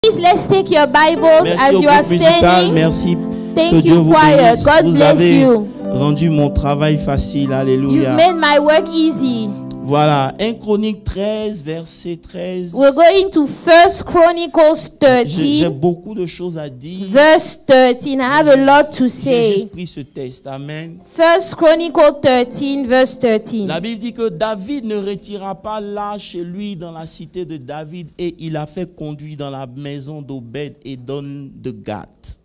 Please, let's take your Bibles as you are standing. Merci. Thank you, choir. God bless you. Rendu mon travail facile. Alléluia. You've made my work easy. Voilà, 1 Chronique 13, verset 13. We're going to 1 Chronicles J'ai 13, beaucoup de choses à dire. verse 13. I have a lot to J'ai say. juste pris ce texte. Amen. 1 Chronicles 13, verse 13. La Bible dit que David ne retira pas là chez lui dans la cité de David et il a fait conduire dans la maison d'Obed Édom de Gath.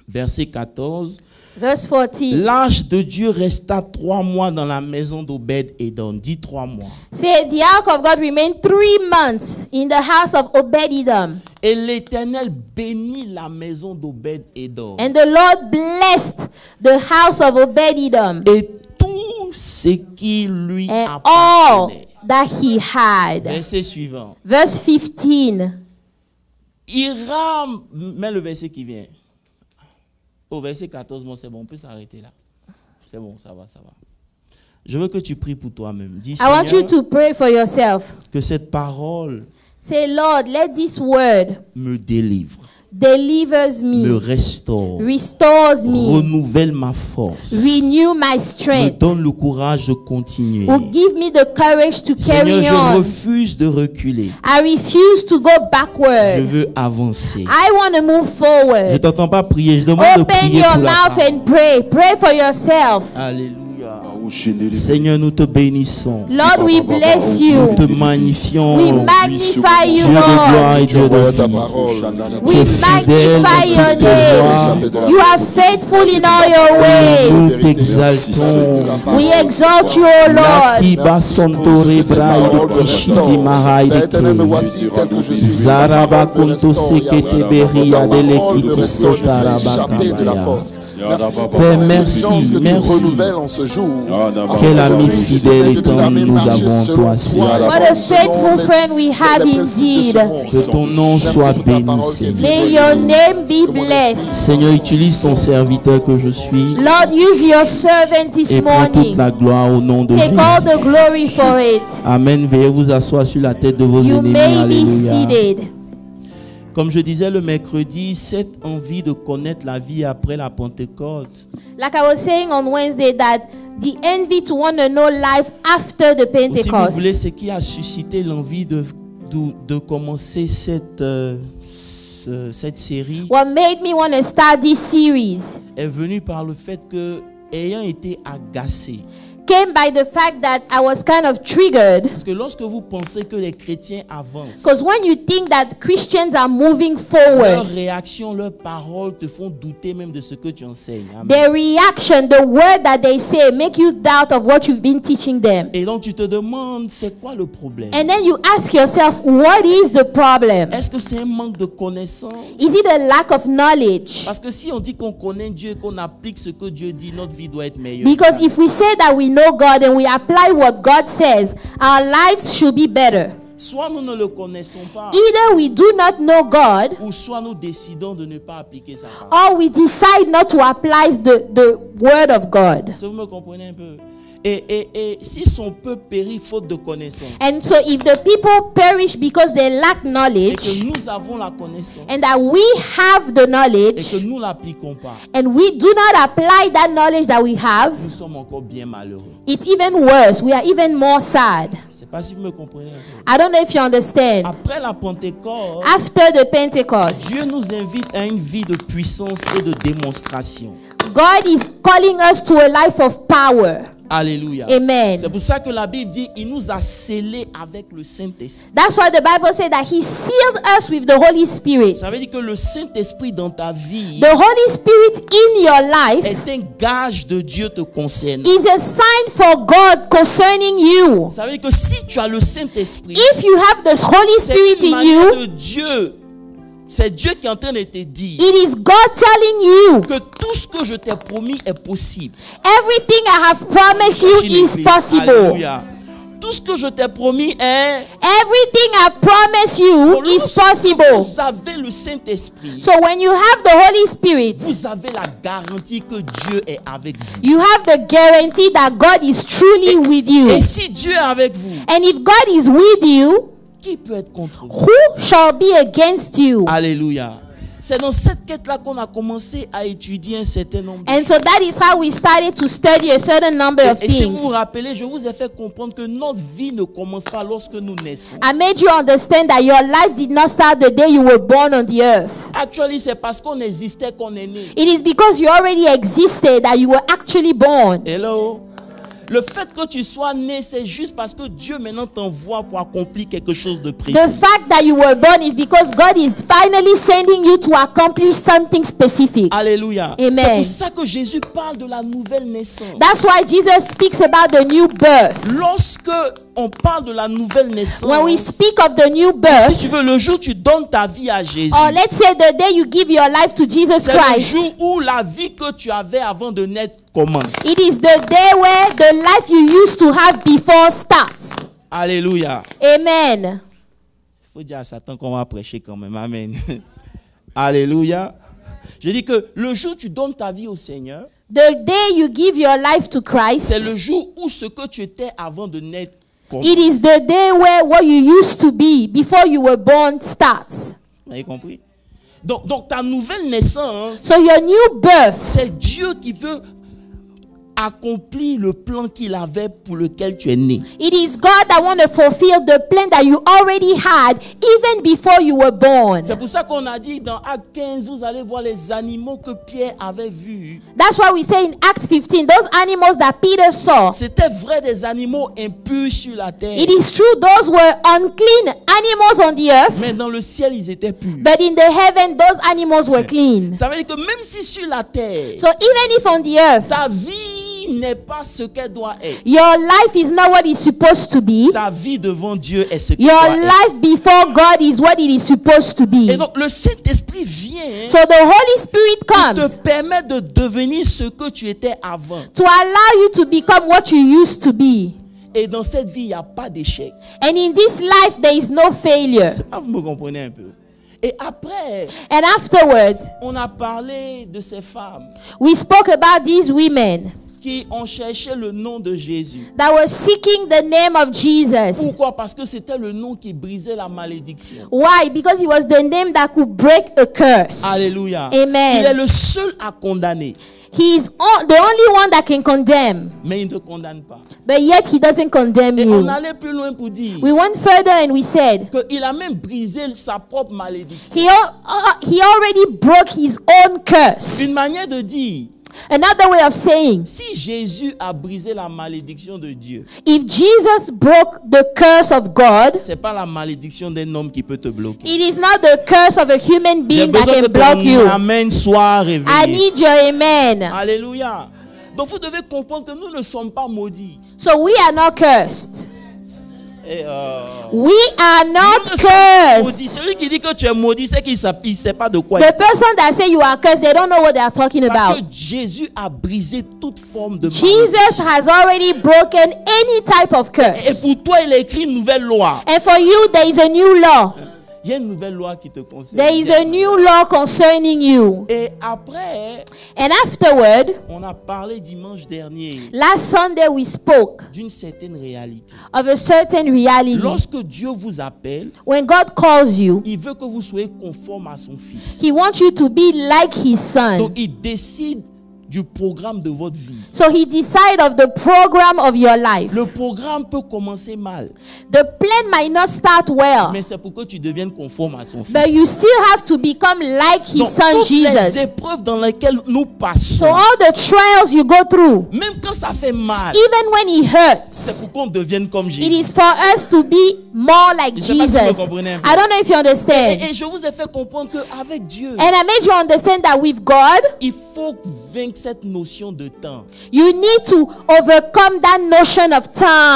Verset 14. Verse 14. L'arche de Dieu resta 3 mois dans la maison d'Obed Édom. Dis 3 mois. Say, the ark of God remained 3 months in the house of Obed-Edom. Et l'Éternel bénit la maison d'Obed Édom. And the Lord blessed the house of Obed-Edom Et tout ce qui lui and all appartenait. that he had. Verset suivant. Verse 15. Hiram, mets le verset qui vient. Au verset 14, bon, c'est bon, on peut s'arrêter là. C'est bon, ça va, ça va. Je veux que tu pries pour toi-même. Dis, I want you Seigneur, to pray for yourself. que cette parole Say, Lord, let this word me délivre, delivers me me, restaure, restores me, renouvelle ma force, renew my me strength, donne le courage de continuer. will give me the courage to Seigneur, carry je on. refuse de reculer. I refuse to go Je backward. veux avancer. I want to move Je forward. ne t'entends pas prier, je demande de Open prier your pour la mouth parole. and pray. Pray for yourself. Alléluia. Seigneur, nous te bénissons. Lord, we bless Nous you. te magnifions. We magnify you, Dieu de gloire Lord. et Dieu de vie. We Tu es fidèle magnify dans your toutes tes name. voies. You are faithful in all your Nous ways. t'exaltons. We exalt you, O Lord. Lakiba Sontore Braille Kishidi Mahai de Zaraba Kunto Sekete Beria de l'Ekiti Sotaraba Kabaya. Père, merci, merci. En ce jour. Quel ami fidèle et tendre nous avons, toi, Seigneur. What a faithful friend we have indeed. Que ton nom soit béni, Seigneur. May your name be blessed. Seigneur, utilise ton serviteur que je suis Lord, use your servant this et prends toute morning. la gloire au nom de Take all Jésus. the glory for it. Amen. Veuillez vous asseoir sur la tête de vos You ennemis. may be Alléluia. seated. Comme je disais le mercredi, cette envie de connaître la vie après la Pentecôte Like I was saying on Wednesday, that the envy to want to know life after the aussi, vous Pentecost. voulez, ce qui a suscité l'envie de commencer cette série What made me want to start this series est venu par le fait que, ayant été agacé, came by the fact that I was kind of triggered. parce que lorsque vous pensez que les chrétiens avancent, Because when you think that Christians are moving leurs forward, réactions, leurs paroles te font douter même de ce que tu enseignes. Amen. their reaction, the word that they say, make you doubt of what you've been teaching them. Et donc tu te demandes, c'est quoi le problème? And then you ask yourself, what is the problem? Est-ce que c'est un manque de connaissance? Is it a lack of knowledge? Parce que si on dit qu'on connaît Dieu et qu'on applique ce que Dieu dit, notre vie doit être meilleure. Because if we say that we know God and we apply what God says, our lives should be better. Soit nous ne le connaissons pas, Either we do not know God, ou soit nous décidons de ne pas appliquer sa parole. or we decide not to apply the word of God. Est-ce que vous me comprenez un peu? Et si son peuple périt faute de connaissance, And so if the people perish because they lack et knowledge, que nous avons la connaissance, and that we have the et que knowledge, nous ne l'appliquons pas, and we do not apply that knowledge that we have, nous sommes encore bien malheureux. it's even worse. We are even more sad. Je ne sais pas si vous me comprenez un peu. I don't know if you understand. Après la Pentecôte, After the Pentecost, Dieu nous invite à une vie de puissance et de démonstration. God is calling us to a life of power. Alléluia. Amen. C'est pour ça que la Bible dit, il nous a scellés avec le Saint-Esprit. That's why the Bible said that He sealed us with the Holy Spirit. Ça veut dire que le Saint-Esprit dans ta vie The Holy Spirit in your life est un gage de Dieu te concernant. is a sign for God concerning you. Ça veut dire que si tu as le Saint-Esprit, If you have the Holy c'est Spirit une in manière you, de Dieu. C'est Dieu qui est en train de te dire it is God telling you, que tout ce que je t'ai promis est possible. everything I have promised you is possible. Alléluia. Tout ce que je t'ai promis est Everything I promise you is lorsque possible. vous avez le Saint-Esprit, So when you have the Holy Spirit, vous avez la garantie que Dieu est avec vous. you have the guarantee that God is truly with you. Et si Dieu est avec vous, And if God is with you, qui peut être contre vous? Who shall be against you? Alléluia. C'est dans cette quête-là qu'on a commencé à étudier un certain nombre de And choses. so that is how we started to study a certain number of Et si vous things. vous rappelez, je vous ai fait comprendre que notre vie ne commence pas lorsque nous naissons. I made you understand that your life did not start the day you were born on the earth. Actually, c'est parce qu'on existait qu'on est né. It is because you already existed that you were actually born. Hello? Le fait que tu sois né, c'est juste parce que Dieu maintenant t'envoie pour accomplir quelque chose de précis. The fact that you were born is because God is finally sending you to accomplish something specific. Alléluia. Amen. C'est pour ça que Jésus parle de la nouvelle naissance. That's why Jesus speaks about the new birth. Lorsque on parle de la nouvelle naissance, When we speak of the new si birth, tu veux, le jour où tu donnes ta vie à Jésus, or let's say the day you give your life to Jesus c'est le Christ, jour où la vie que tu avais avant de naître commence. it is the day where the life you used to have before starts. Alléluia. Amen. Il faut dire à Satan qu'on va prêcher quand même. Amen. Alléluia. Je dis que le jour où tu donnes ta vie au Seigneur, The day you give your life to Christ, c'est le jour où ce que tu étais avant de naître commence. it is the day where what you used to be before you were born starts. Vous avez compris? Donc ta nouvelle naissance, So your new birth, c'est Dieu qui veut accomplir le plan qu'il avait pour lequel tu es né. it is God that want to fulfill the plan that you already had even before you were born. C'est pour ça qu'on a dit dans Acte 15, vous allez voir les animaux que Pierre avait vus. That's why we say in Acts 15, those animals that Peter saw, C'était vrai des animaux impurs sur la terre. it is true those were unclean animals on the earth, Mais dans le ciel, ils étaient purs. but in the heaven those animals were clean. Ça veut dire que même si sur la terre, So even if on the earth ta vie n'est pas ce qu'elle doit être, your life is not what it's supposed to be, ta vie devant Dieu est ce qu'elle your doit être. life before God is what it is supposed to be. Et donc le Saint-Esprit vient So the Holy Spirit pour comes te permettre de devenir ce que tu étais avant. to allow you to become what you used to be. Et dans cette vie, il n'y a pas d'échec. And in this life, there is no failure. C'est pas, vous me comprenez un peu. Et après, And afterward, on a parlé de ces femmes we spoke about these women qui ont cherché le nom de Jésus. that were seeking the name of Jesus. Pourquoi? Parce que c'était le nom qui brisait la malédiction. Why? Because it was the name that could break a curse. Alléluia. Amen. Il est le seul à condamner, He is the only one that can condemn, mais il ne te condamne pas. but yet he doesn't condemn Et you. on allait plus loin pour dire We went further and we said qu'il a même brisé sa propre malédiction. he already broke his own curse. Une manière de dire, Another way of saying, si Jésus a brisé la malédiction de Dieu, if Jesus broke the curse of God, c'est pas la malédiction d'un homme qui peut te bloquer. it is not the curse of a human J'ai being that besoin que can block you. ton amen soit I réveillé. need your amen. Alléluia. Donc vous devez comprendre que nous ne sommes pas maudits. So we are not cursed. Et, We are nous not ne sommes pas cursed. maudits. Celui qui dit que tu es maudit, c'est qu'il ne sait pas de quoi il The person that say you are cursed, they don't know what they are talking Parce que about. Jésus a brisé toute forme de Jesus malédiction. has already broken any type of Et curse. pour toi, il a écrit une nouvelle loi. And for you, there is a new law. Il y a une nouvelle loi qui te concerne. There is a new law concerning you. Et après, And afterward, on a parlé dimanche dernier last Sunday we spoke d'une certaine réalité. of a certain reality. Lorsque Dieu vous appelle, When God calls you, il veut que vous soyez conforme à son Fils. He wants you to be like His Son. Donc, il décide du programme de votre vie. So He decided of the program of your life. Le programme peut commencer mal, The plan might not start well, mais c'est pour que tu deviennes conforme à son Fils. but you still have to become like His Donc, Son toutes les Jesus. épreuves dans lesquelles nous passons, So all the trials you go through, même quand ça fait mal, even when it c'est hurts, pour qu'on devienne comme it Jésus. is for us to be more like Je sais pas si vous me Jesus. comprenez un peu. I don't know if you understand. Et je vous ai fait comprendre qu'avec Dieu, And I made you understand that with God, il faut vaincre cette notion de temps. you need to overcome that notion of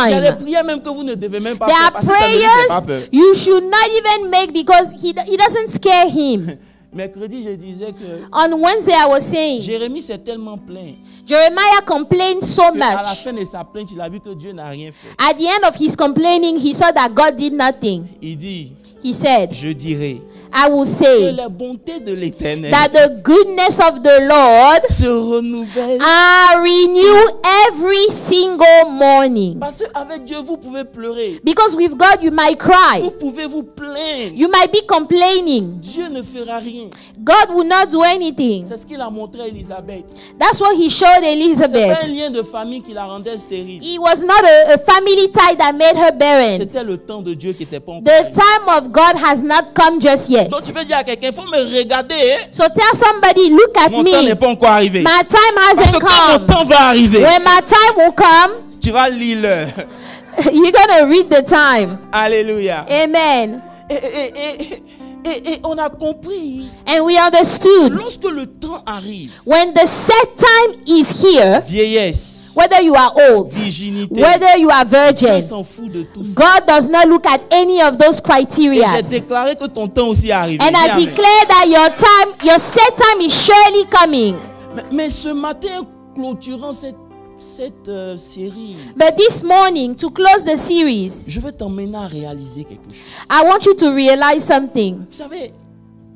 Il y a des time. prières même que vous ne devez même pas There faire are parce que ça ne lui fait pas peur. prayers you should not even make because it doesn't scare him. Mercredi, je disais que On Wednesday, I was saying, Jérémie s'est tellement plaint Jeremiah complained so qu'à la much. fin de sa plainte, il a vu que Dieu n'a rien fait. At the end of his complaining, he saw that God did nothing. Il dit, He said, je dirai, I will que say les bontés de l'Éternel that the goodness of the Lord se renouvellent. are renewed every single morning. Parce qu'avec Dieu, vous pouvez pleurer. Because with God you might cry. Vous pouvez vous plaindre. You might be complaining. Dieu ne fera rien. God will not do anything. C'est ce qu'il a montré à Élisabeth. That's what he showed C'est pas un Elizabeth. lien de famille qui la rendait stérile. It was not a family tie that made her barren. C'était le temps de Dieu qui n'était pas encore The arrivé. time of God has not come just yet. Donc tu peux dire à quelqu'un, il faut me regarder. Hein? So tell somebody, look at Mon temps n'est me. pas encore arrivé. My time Parce que hasn't quand mon come. temps va arriver, When my time will come, tu vas lire l'heure. you're going to read the time. Alléluia. Amen. Et on a compris, And we understood lorsque le temps arrive, when the set time is here, vieillesse, whether you are old, virginité, whether you are Dieu virgin, s'en fout de tout ça. God does not look at any of those Et criteria. j'ai déclaré que ton temps aussi est arrivé. And Dis I amen. declare that your set time is surely coming. Mais ce matin, clôturant cette série, But this morning, to close the series, je veux t'emmener à réaliser quelque chose. I want you to realize something. Vous savez,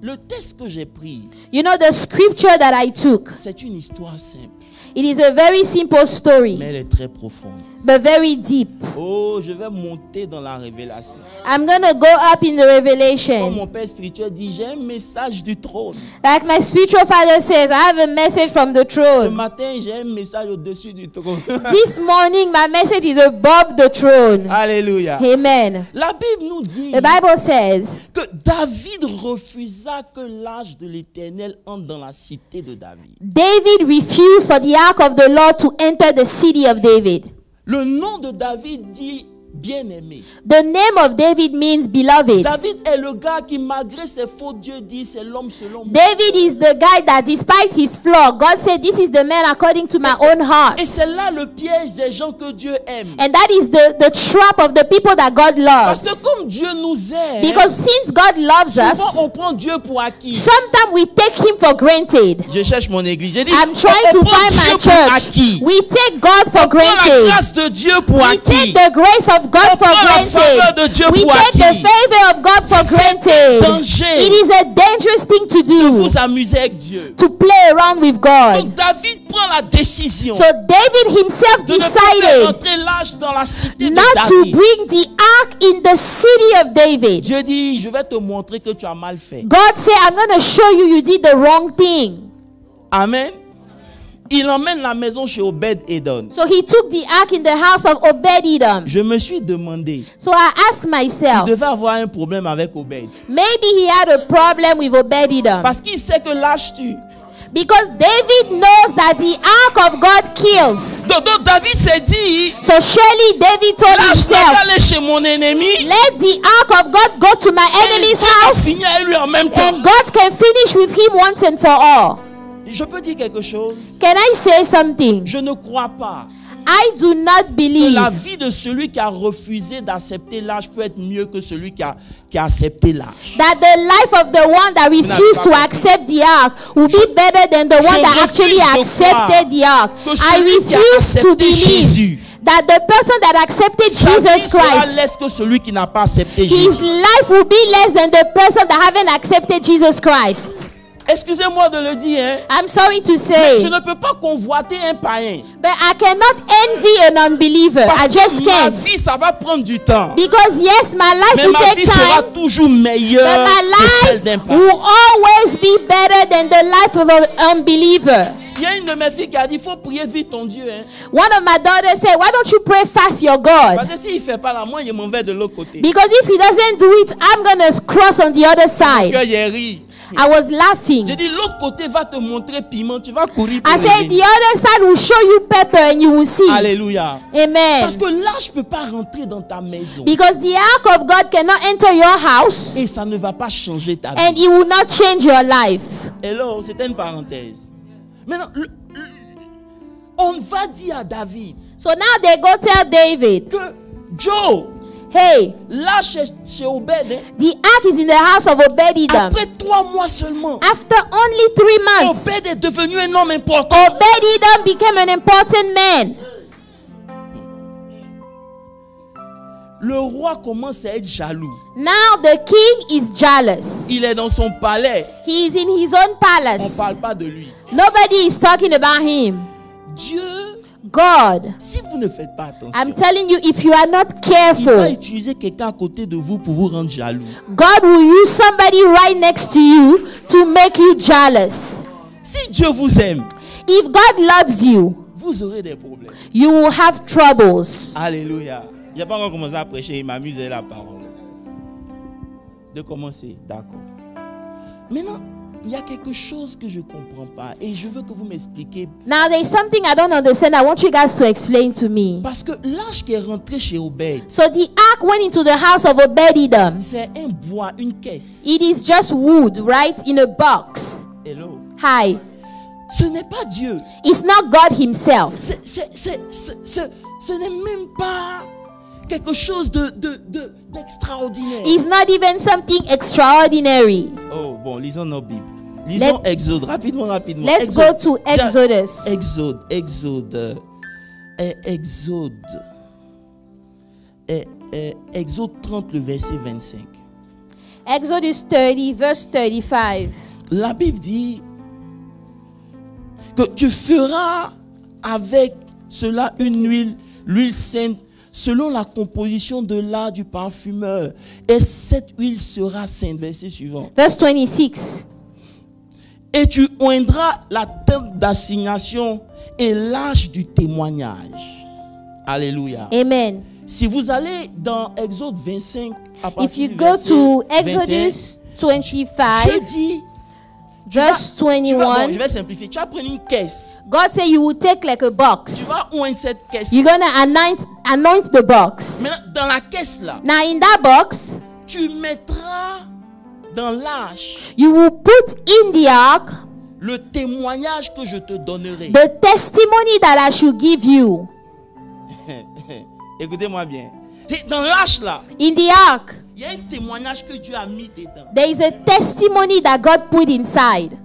le texte que j'ai pris, You know, the scripture that I took, c'est une histoire simple, it is a very simple story, mais elle est très profonde. but very deep. Oh, je vais monter dans la révélation. I'm going to go up in the Comme revelation. mon père spirituel dit, j'ai un message du trône. Like my spiritual father says, I have a message from the Ce throne. matin, j'ai un message au-dessus du trône. This morning, my message is above the throne. Alléluia. Amen. La Bible nous dit The Bible says que David refusa que l'âge de l'Éternel entre dans la cité de David. David refused for the ark of the Lord to enter the city of David. Le nom de David dit bien-aimé. The name of David means beloved. David est le gars qui, malgré ses faux dieux, dit c'est l'homme selon moi. David is the guy that despite his flaw, God said, this is the man according to my own heart. Et c'est là le piège des gens que Dieu aime. And that is the trap of the people that God Parce que loves. comme Dieu nous aime, Because since God loves us, souvent on prend Dieu pour acquis. sometimes we take him for granted. Je cherche mon église. J'ai dit, I'm trying on to prend find Dieu my pour church. acquis. We take God for On prend la granted. grâce de Dieu pour We acquis. take the grace of God On for prend la faveur de granted. Dieu We pour take the acquis. favor of God for C'est granted. danger. It is a dangerous thing to do, Vous amusez avec Dieu. to play around with God. Donc David prend la décision So David himself de ne pas faire decided entrer l'âge dans la cité de not to David. bring the ark in the city of David. Dieu dit, je vais te montrer que tu as mal fait. God said, I'm going to show you did the wrong thing. Amen. Il emmène la maison chez Obed-Edom. So he took the ark in the house of Obed-Edom. Je me suis demandé, So I asked myself, il devait avoir un problème avec Obed. maybe he had a problem with Obed-Edom. Parce qu'il sait que l'âge tue. Because David knows that the ark of God kills. Donc David s'est dit, So surely David told là, je vais himself, aller chez mon ennemi. let the ark of God go to my Et enemy's Dieu va house, finir avec lui en même temps. and God can finish with him once and for all. Je peux dire quelque chose. Can I say something? Je ne crois pas I do not que believe la vie de celui qui a refusé d'accepter l'âge peut être mieux que celui qui a accepté l'âge. that the life of the one that refused to accept the ark will be better than the one that actually accepted the ark. I refuse to believe that the person that accepted Sa vie Jesus sera Christ, less que celui qui n'a pas accepté his Jésus. life will be less than the person that haven't accepted Jesus Christ. Excusez-moi de le dire, hein. I'm sorry to say, Je ne peux pas convoiter un païen. but I cannot envy an unbeliever. I Parce just que ma can't. vie, ça va prendre du temps. Because yes, my life Mais will ma take vie sera time, toujours but meilleure my que celle life d'un païen. will always be better than the life of an unbeliever. Il y a une de mes filles qui a dit, il faut prier vite ton Dieu. Hein. One of my daughters said, why don't you pray fast your God? Parce que s'il ne fait pas là, moi, je m'en vais de l'autre côté. Because if he doesn't do it, I'm going to cross on the other Que side. j'ai ri. I was laughing. J'ai dit, l'autre côté va te montrer piment, tu vas courir pour I said, le the other side will show you pepper and you will see. Alléluia. Amen. Parce que l'âge ne peut pas rentrer dans ta maison. Because the ark of God cannot enter your house Et ça ne va pas changer ta and vie. it will not change your life. Hello, c'était une parenthèse. Maintenant, on va dire à David So now they go tell David, que Joe, hey, là chez Obed, hein, the ark is in the house of Obed-Edom. après 3 mois seulement, After only 3 months, Obed est devenu un homme important. Obed-Edom became an important man. le roi commence à être jaloux. Now the king is jealous. Il est dans son palais. He is in his own On palace. ne parle pas de lui. Nobody is talking about him. Dieu, God, si vous ne faites pas attention, I'm telling you, if you are not il va careful, utiliser quelqu'un à côté de vous pour vous rendre jaloux. God will use somebody right next to you to make you jealous. Si Dieu vous aime, If God loves you, vous aurez des problèmes. you will have troubles. Alléluia. Je n'ai pas encore commencé à prêcher, il m'amuse avec la parole. De commencer, d'accord. Maintenant, il y a quelque chose que je ne comprends pas et je veux que vous m'expliquiez. Now there is something I don't understand. I want you guys to explain to me. Parce que l'âge qui est rentré chez Obed, So the ark went into the house of Obed-Edom. c'est un bois, une caisse. It is just wood, right? In a box. Hello. Hi. Ce n'est pas Dieu. It's not God himself. Ce n'est même pas quelque chose d'extraordinaire. It's not even something extraordinary. Oh, bon, lisons nos Bibles. Lisons Exode, rapidement. Let's go to Exodus. Exode 30, le verset 25. Exodus 30, verse 35. La Bible dit que tu feras avec cela une l'huile sainte, selon la composition de l'art du parfumeur. Et cette huile sera sainte. Verset suivant. Verse 26. Et tu oindras la tente d'assignation et l'arche du témoignage. Alléluia. Amen. Si vous allez dans Exode 25, à If partir you du go verset to 21, Exodus je 25, dis, verse bon, 21, je vais simplifier. Tu vas prendre une caisse. God said you will take like a Tu box. vas oindre cette caisse. You're going to anoint the box. Maintenant, dans la caisse là, Now in that box, tu mettras dans l'arche you will put in the ark le témoignage que je te donnerai. the testimony that I should give you. Écoutez-moi bien. Dans l'arche là, In the ark, il y a un témoignage que Dieu a mis dedans. there is a testimony that God put inside.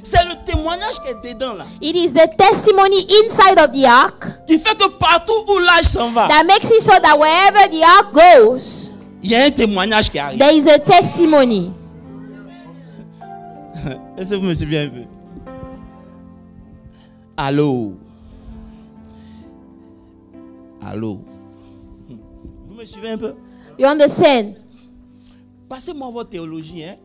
C'est le témoignage qui est dedans là, It is the testimony inside of the ark qui fait que partout où l'arche s'en va, that makes it so that wherever the ark goes, il y a un témoignage qui arrive. there is a testimony. Est-ce que vous me suivez un peu? Allô? Allô? Vous me suivez un peu? You understand? Passez-moi votre théologie. Hein?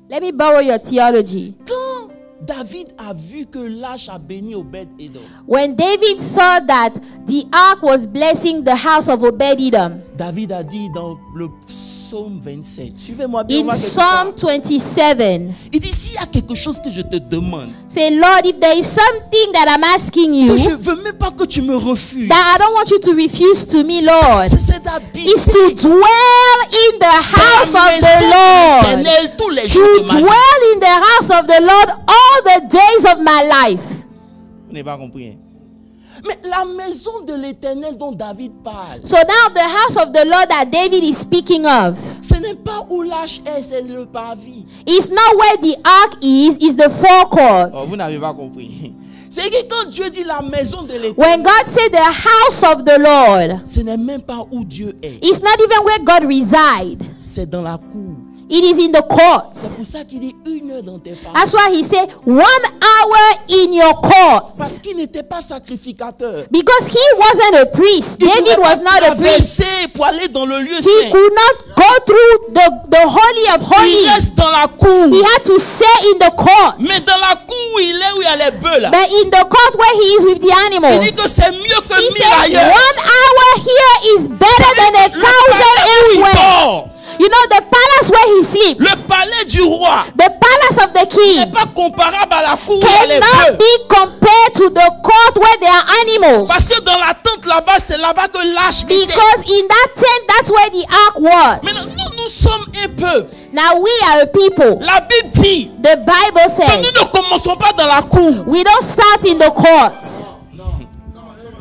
Let me borrow your theology. Quand David a vu que l'arche a béni Obed-Edom, When David saw that the ark was blessing the house of Obed-Edom, David a dit dans le psaume 27, suivez-moi bien, on in va quelque Psalm part. 27, Il dit, s'il y a quelque chose que je te demande, say, Lord, if there is something that I'm asking you que je ne veux même pas que tu me refuses, that I don't want you to refuse to me, Lord, c'est d'habiter is to dwell in the dans house la of maison the de Lord. l'Éternel tous les jours To de ma vie. dwell in the house of the Lord all the days of my life. Vous n'avez pas compris. Hein? Mais la maison de l'Éternel dont David parle, So now the house of the Lord that David is speaking of, ce n'est pas où l'arche est, c'est le parvis. is not where the ark is the forecourt. Oh, vous n'avez pas compris. C'est que quand Dieu dit la maison de l'Éternel, When God said the house of the Lord, ce n'est même pas où Dieu est. it's not even where God resides. C'est dans la cour. It is in the courts. C'est pour ça qu'il dit 1 heure dans tes parvis. That's why he said 1 hour in your courts. Parce qu'il n'était pas sacrificateur. Because he wasn't a priest. Il David pouvait was pas not a priest. traverser pour aller dans le lieu He saint. could not go through the holy of Il holies. reste dans la cour. He had to stay in the court. Mais dans la cour où il est, où il y a les bœufs là, But in the court where he is with the il animals, dit que c'est mieux que he 1000 said 1 ailleurs. hour here is better than a Le palais où il 1,000 elsewhere. dort, You know, the palace where he sleeps, le palais du roi, the palace of the n'est king, pas comparable à la cour où il y a les cannot bœufs. be compared to the court where there are animals. Parce que dans la tente là-bas, c'est là-bas que l'arche était. Because in that tent, that's where the ark Mais was. nous sommes un peuple. Now we are a people. La Bible dit The Bible que says nous ne commençons pas dans la cour. we don't start in the court.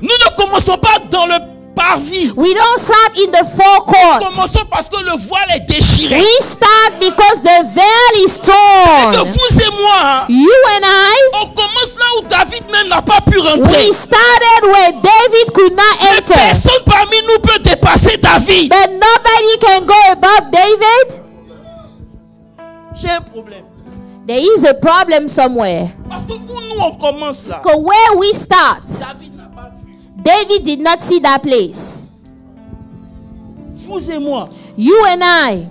Nous ne commençons pas dans le parvis. We don't start in the Nous forecourt. commençons parce que le voile est déchiré. We start because the veil is Que torn. vous et moi, hein, You and I, on commence là où David même n'a pas pu rentrer. we started where David could not Mais enter. personne parmi nous peut dépasser David. go above David? J'ai un problème. There is a problem somewhere. Parce que où nous on commence là, Because where we start, David n'a pas vu. David did not see that place. Vous et moi, You and I,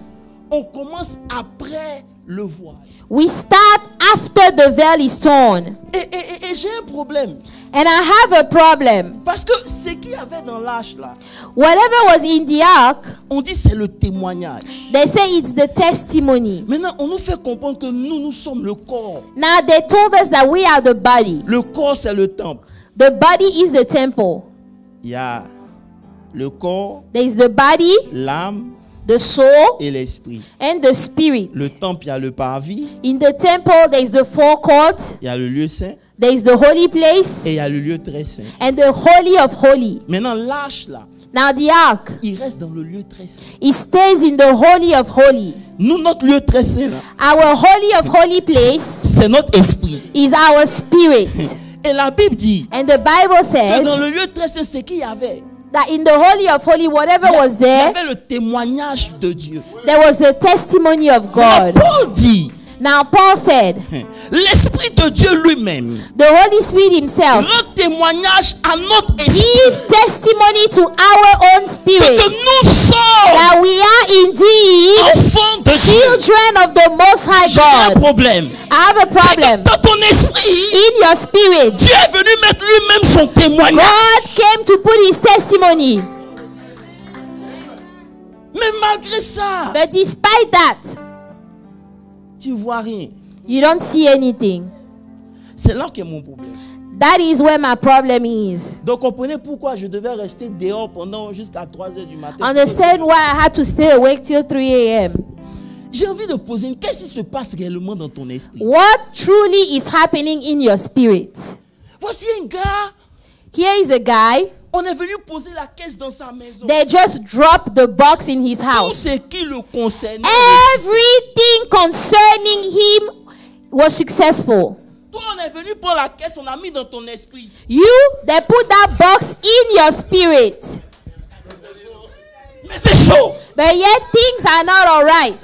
on commence après le voile. we start after the veil is torn. Et j'ai un problème. And I have a problem. Parce que ce qu'il y avait dans l'arche là, Whatever was in the ark, on dit c'est le témoignage. they say it's the testimony. Maintenant, on nous fait comprendre que nous sommes le corps. Now they told us that we are the body. Le corps, c'est le temple. The body is the temple. Il y a le corps, There is the body, l'âme the soul, et l'esprit. and the spirit. Le temple, il y a le parvis, In the temple, there is the forecourt, il y a le lieu saint there is the holy place, et il y a le lieu très saint. and the holy of holy. Maintenant, l'arche là, Now the ark, il reste dans le lieu très saint. it stays in the holy of holy. Nous, notre lieu très saint là, Our holy of holy place c'est notre esprit. is our spirit. Et la Bible dit And the Bible que dans says le lieu très saint, c'est qu'il y avait. that in the holy of holy, whatever was Il y there, avait le témoignage de Dieu. there was the testimony of God. Paul dit, Now Paul said, l'Esprit de Dieu lui-même the Holy Spirit himself rend témoignage à notre esprit give testimony to our own que spirit nous sommes that we are indeed enfants de Dieu. children of the Most High J'ai un God. problème. I have a C'est que problem. dans ton esprit, In your spirit, Dieu est venu mettre lui-même son témoignage. God came to put his testimony. Mais malgré ça, But despite that, tu vois rien. you don't see anything. C'est là qu'est mon problème. That is where my problem is. Donc comprenez pourquoi je devais rester dehors pendant jusqu'à 3 heures du matin. Understand why I had to stay awake till 3 a.m. J'ai envie de poser une question. Qu'est-ce qui se passe réellement dans ton esprit? What truly is happening in your spirit? Voici un gars, Here is a guy. on est venu poser la caisse dans sa maison. They just dropped the box in his Tout house. ce qui le concernait. Everything concerning him was successful. Toi, on est venu prendre la caisse, on a mis dans ton esprit. You, they put that box in your spirit. Mais c'est chaud. But yet things are not all right.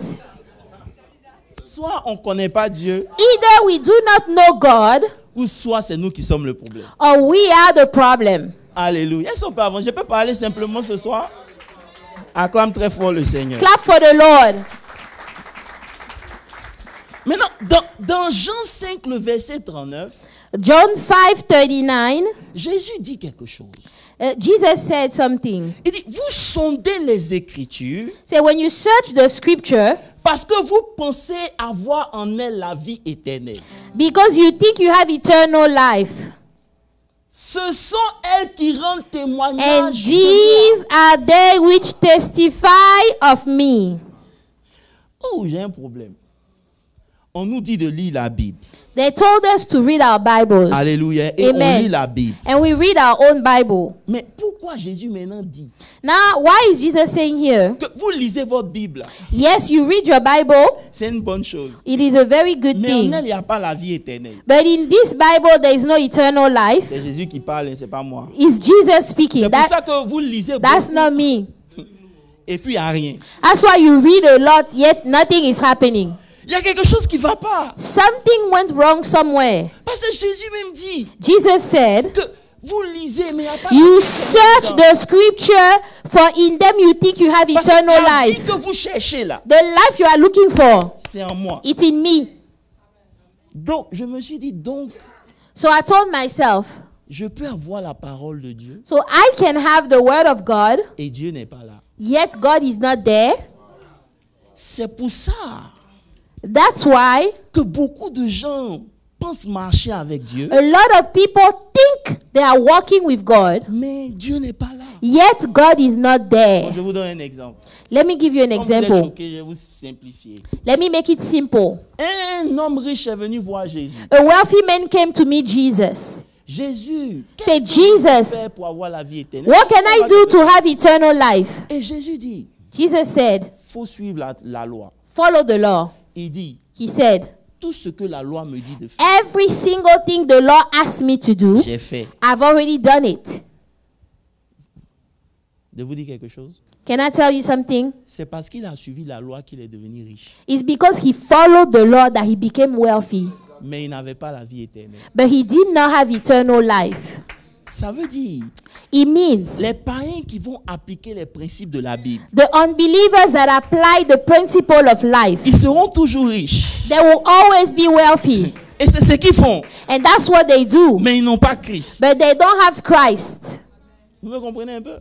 Soit on ne connaît pas Dieu, Either we do not know God ou soit c'est nous qui sommes le problème. or we are the problem. Alléluia. Est-ce qu'on peut avancer? Je peux parler simplement ce soir? Acclame très fort le Seigneur. Clap for the Lord. Maintenant, dans Jean 5, le verset 39, John 5:39, Jésus dit quelque chose. Jesus said something. Il dit, vous sondez les Écritures Say, when you search the scripture, parce que vous pensez avoir en elles la vie éternelle. because you think you have eternal life. Ce sont elles qui rendent And témoignage de these are they which testify of me. moi. Oh, j'ai un problème. On nous dit de lire la Bible. They told us to read our Bibles. Alléluia. Et Amen. on lit la Bible. And we read our own Bible. Mais pourquoi Jésus maintenant dit Now, why is Jesus saying here? que vous lisez votre Bible? Yes, you read your Bible. C'est une bonne chose. It is a very good Mais en thing. elle, il n'y a pas la vie éternelle. But in this Bible, there is no eternal life. C'est Jésus qui parle, c'est pas moi. It's Jesus speaking. C'est pour ça que vous lisez That's beaucoup not me. et puis il n'y a rien. That's why you read a lot, yet nothing is happening. Il y a quelque chose qui ne va pas. Something went wrong somewhere. Parce que Jésus même dit Jesus said, que vous lisez, mais il n'y a pas you de search the scripture, for in them you think you have Parce que eternal la vie life. que vous cherchez là, The life you are looking for, c'est en moi. it's in me. Donc, je me suis dit, donc, So I told myself, je peux avoir la parole de Dieu so I can have the word of God, et Dieu n'est pas là. yet God is not there. C'est pour ça That's why que beaucoup de gens pensent marcher avec Dieu, a lot of people think they are walking with God, mais Dieu n'est pas là. yet God is not there. Bon, je vous donne un exemple. Let me give you an Comme vous êtes example. choqués, je vais vous simplifier. Let me make it simple. Un homme riche est venu voir Jésus. A wealthy man came to meet Jesus. Jésus, Say, qu'est-ce que je peux Jesus, faire pour avoir la vie éternelle? what can I do to have eternal life? Et Jésus dit, Jesus said, faut suivre la loi. follow the law. Il dit, He said, tout ce que la loi me dit de faire, every single thing the law asked me to do, j'ai fait. I've already done it. de vous dire quelque chose? Can I tell you something? C'est parce qu'il a suivi la loi qu'il est devenu riche. It's because he followed the law that he became wealthy. Mais il n'avait pas la vie éternelle. But he did not have eternal life. Ça veut dire, It means les païens qui vont appliquer les principes de la Bible, the unbelievers that apply the principle of life, ils seront toujours riches. they will always be wealthy. Et c'est ce qu'ils font. And that's what they do. Mais ils n'ont pas Christ. But they don't have Christ. Vous me comprenez un peu?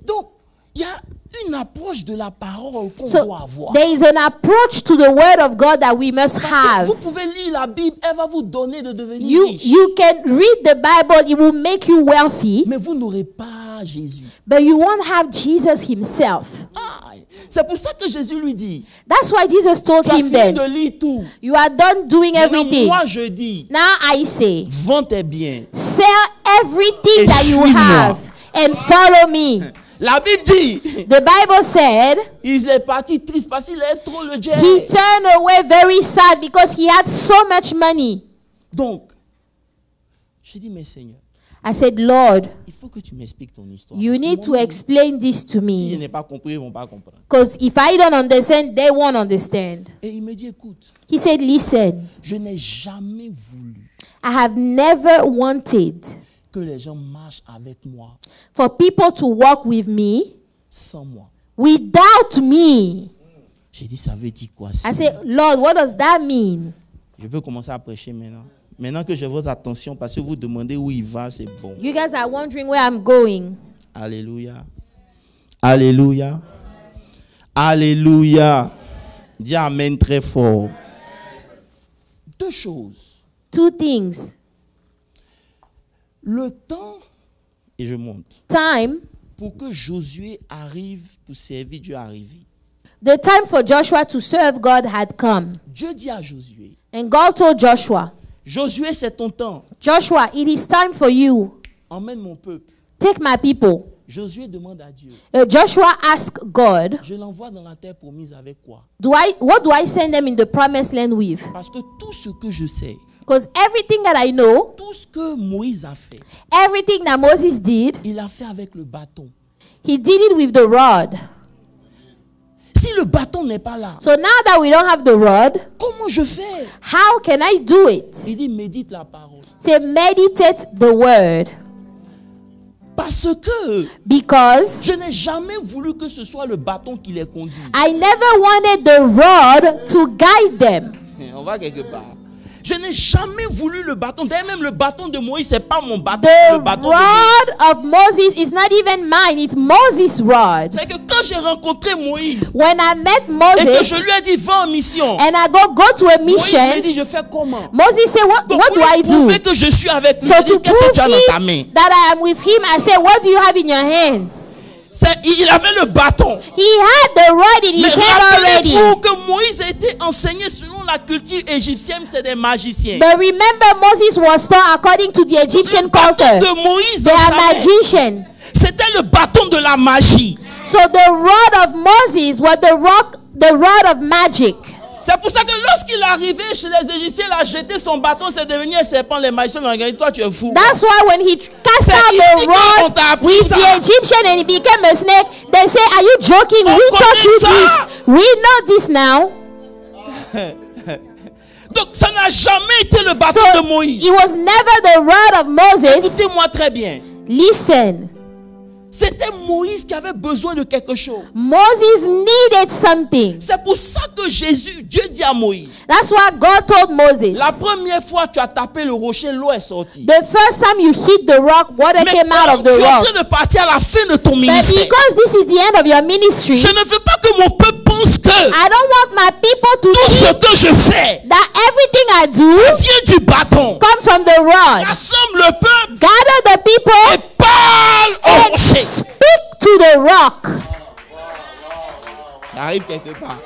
Donc, il y a une approche de la parole qu'on So doit avoir. there is an approach to the word of God that we must Parce que have. vous pouvez lire la Bible, elle va vous donner de devenir riche. You can read the Bible, it will make you wealthy, Mais vous n'aurez pas Jésus. but you won't have Jesus himself. Ah, c'est pour ça que Jésus lui dit, That's why Jesus told tu as him fini then, de lire tout. you are done doing Maintenant, everything. moi je dis, Now I say, vends tes biens. sell everything Et that you suis-moi. have and follow me. La Bible dit, The Bible said il est parti triste parce qu'il est trop le jet. he turned away very sad because he had so much money. Donc, je dis, mais Seigneur, I said, Lord, il faut que tu m'expliques ton histoire. you Parce que need to moi, explain this to si je me. n'ai pas compris, ils ne vont pas comprendre. Because if I don't understand, they won't understand. Et il me dit, écoute, He said, listen, je n'ai jamais voulu I have never wanted que les gens marchent avec moi for people to walk with me sans moi. without me. J'ai dit, ça veut dire quoi I ça? said, Lord, what does that mean? Je peux commencer à prêcher maintenant. Maintenant que j'ai votre attention, parce que vous demandez où il va, c'est bon. You guys are wondering where I'm going. Alléluia. Alléluia. Alléluia. Dis amen très fort. Deux choses. Two things. Le temps, et je monte, Time, pour que Josué arrive pour servir Dieu est arrivé. the time for Joshua to serve God had come. Dieu dit à Josué, And God told Joshua, Josué, c'est ton temps. Joshua, it is time for you. Emmène mon peuple. Take my people. Josué demande à Dieu, Joshua asked God, je l'envoie dans la terre promise avec quoi? what do I send them in the promised land with? Parce que tout ce que je sais, Because everything that I know, tout ce que Moïse a fait, everything that Moses did, il a fait avec le bâton. he did it with the rod. Si le bâton n'est pas là, So now that we don't have the rod, comment je fais? how can I do it? Il dit, médite la parole. Say, meditate the word. Parce que Because je n'ai jamais voulu que ce soit le bâton qui les conduise. I never wanted the rod to guide them. On va quelque part. Je n'ai jamais voulu le bâton. D'ailleurs, même le bâton de Moïse, c'est pas mon bâton. The Le bâton de Moïse. rod of Moses is not even mine, it's Moses' rod. C'est que quand j'ai rencontré Moïse When I met et que Moses je lui ai dit, va en mission, and I go to a Moïse m'a mission, dit, je fais comment? Moses said, what Donc, do pour I lui do? prouver que je suis avec lui, So je dis, to qu'est-ce que tu as prove dans ta main? that I am with him, I said, what do you have in your hands? Il avait le bâton. He had the rod in Mais his hand already. rappelez-vous que Moïse a été enseigné selon la culture égyptienne, c'est des magiciens. But remember, Moses was taught according to the Le Egyptian bâton culture. de Moïse They dans are sa main, magicians. c'était le bâton de la magie. So the rod of Moses was the rod of magic. C'est pour ça que lorsqu'il est arrivé chez les Égyptiens, il a jeté son bâton, c'est devenu un serpent. Les magiciens l'ont regardé, toi tu es fou. That's why when he cast C'est out ici the qu'on rod t'a appris with ça. the Egyptian and he became a snake, they say, are you joking? On We taught you connaît this. ça. We know this now. Donc ça n'a jamais été le bâton So de Moïse. it was never the rod of Moses. Écoutez-moi très bien. Listen, C'était Moïse qui avait besoin de quelque chose. Moses needed something. C'est pour ça que Dieu dit à Moïse, That's why God told Moses, la première fois tu as tapé le rocher, l'eau est sortie. the first time you hit the rock, water came out Maintenant, of the tu es en rock. train de partir à la fin de ton But ministère. because this is the end of your ministry, Je ne veux pas que mon peuple pense que I don't want my people to tout ce think que je fais that everything I do vient du bâton. comes from the rod. Rassemble le peuple Gather the et people parle au and rocher. speak to the rock. Ça arrive quelque part.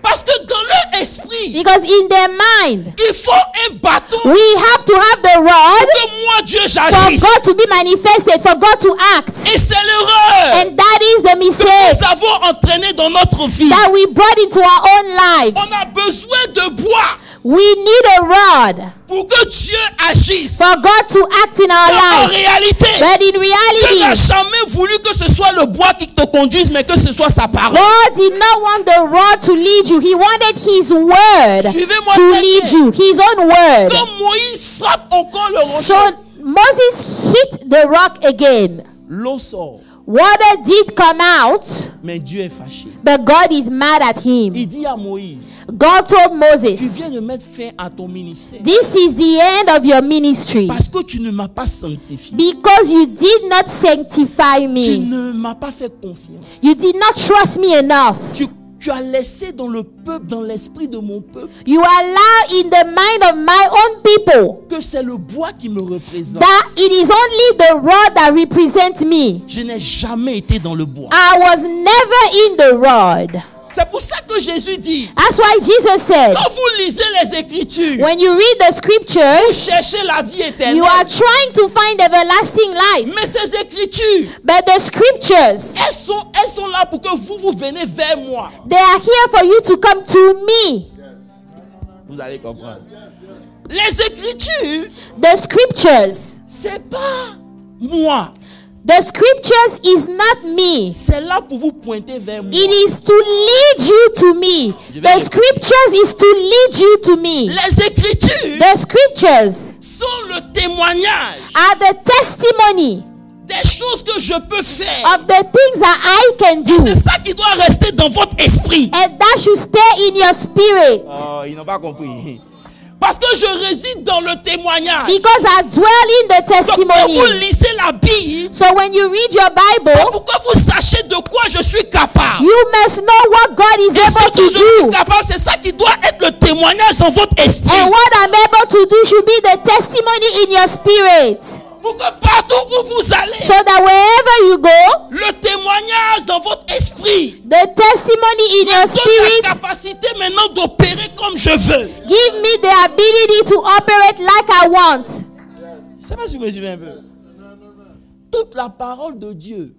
Parce que dans leur esprit, Because in their mind, il faut un bâton we have to have the rod que moi Dieu for j'agisse. God to be manifested, for God to act. Et c'est l'erreur And that is the que mistake nous avons entraîné dans notre vie. that we brought into our own On lives. a besoin de bois. We need a rod pour que Dieu agisse. for God to act in our En life. réalité, But in Dieu n'a reality, jamais voulu que ce soit le bois qui te conduise, mais que ce soit sa parole. God did not want the rod to lead you. He wanted His word Suivez-moi to très lead bien. you. His own word. Quand Moïse frappe encore le So rocher, Moses hit the rock again. l'eau sort, Water did come out, mais Dieu est fâché. but God is mad at him. Il dit à Moïse, God told tu Moses, viens de mettre fin à ton ministère this is the end of your ministry parce que tu ne m'as pas sanctifié. because you did not sanctify Tu me. ne m'as pas fait confiance. You did not trust me enough. Tu as laissé dans le peuple, dans l'esprit de mon peuple, You allow in the mind of my own people que c'est le bois qui me représente. that it is only the rod that represents me. Je n'ai jamais été dans le bois. I was never in the rod. C'est pour ça que Jésus dit, That's why Jesus said, quand vous lisez les Écritures, when you read the vous scriptures, cherchez la vie éternelle. you are trying to find everlasting life. Mais ces Écritures, But the scriptures, elles sont là pour que vous venez vers moi. they are here for you to come to me. Vous allez comprendre. Les Écritures, The scriptures, c'est pas moi. the scriptures is not me. C'est là pour vous pointer vers moi. It is to lead you to me. The scriptures is to lead you to me. Les Écritures The scriptures sont le témoignage are the testimony des choses que je peux faire. of the things that I can do. C'est ça qui doit rester dans votre esprit. And that should stay in your spirit. Oh, ils n'ont pas compris. Parce que je réside dans le témoignage. Because I dwell in the Donc, quand vous testimony. lisez la Bible, So when you read your c'est Bible, pourquoi vous sachez de quoi je suis capable. you must know what God is Et ce able que to je suis do. capable, c'est ça qui doit être le témoignage dans votre esprit. And what I'm able to do should be the testimony in your spirit. Pour que partout où vous allez, So that wherever you go, le témoignage dans votre esprit the testimony in your donne la spirit capacité maintenant d'opérer comme je veux. give me the ability to operate like I want. Je ne sais pas si vous me suivez un peu. Toute la parole de Dieu,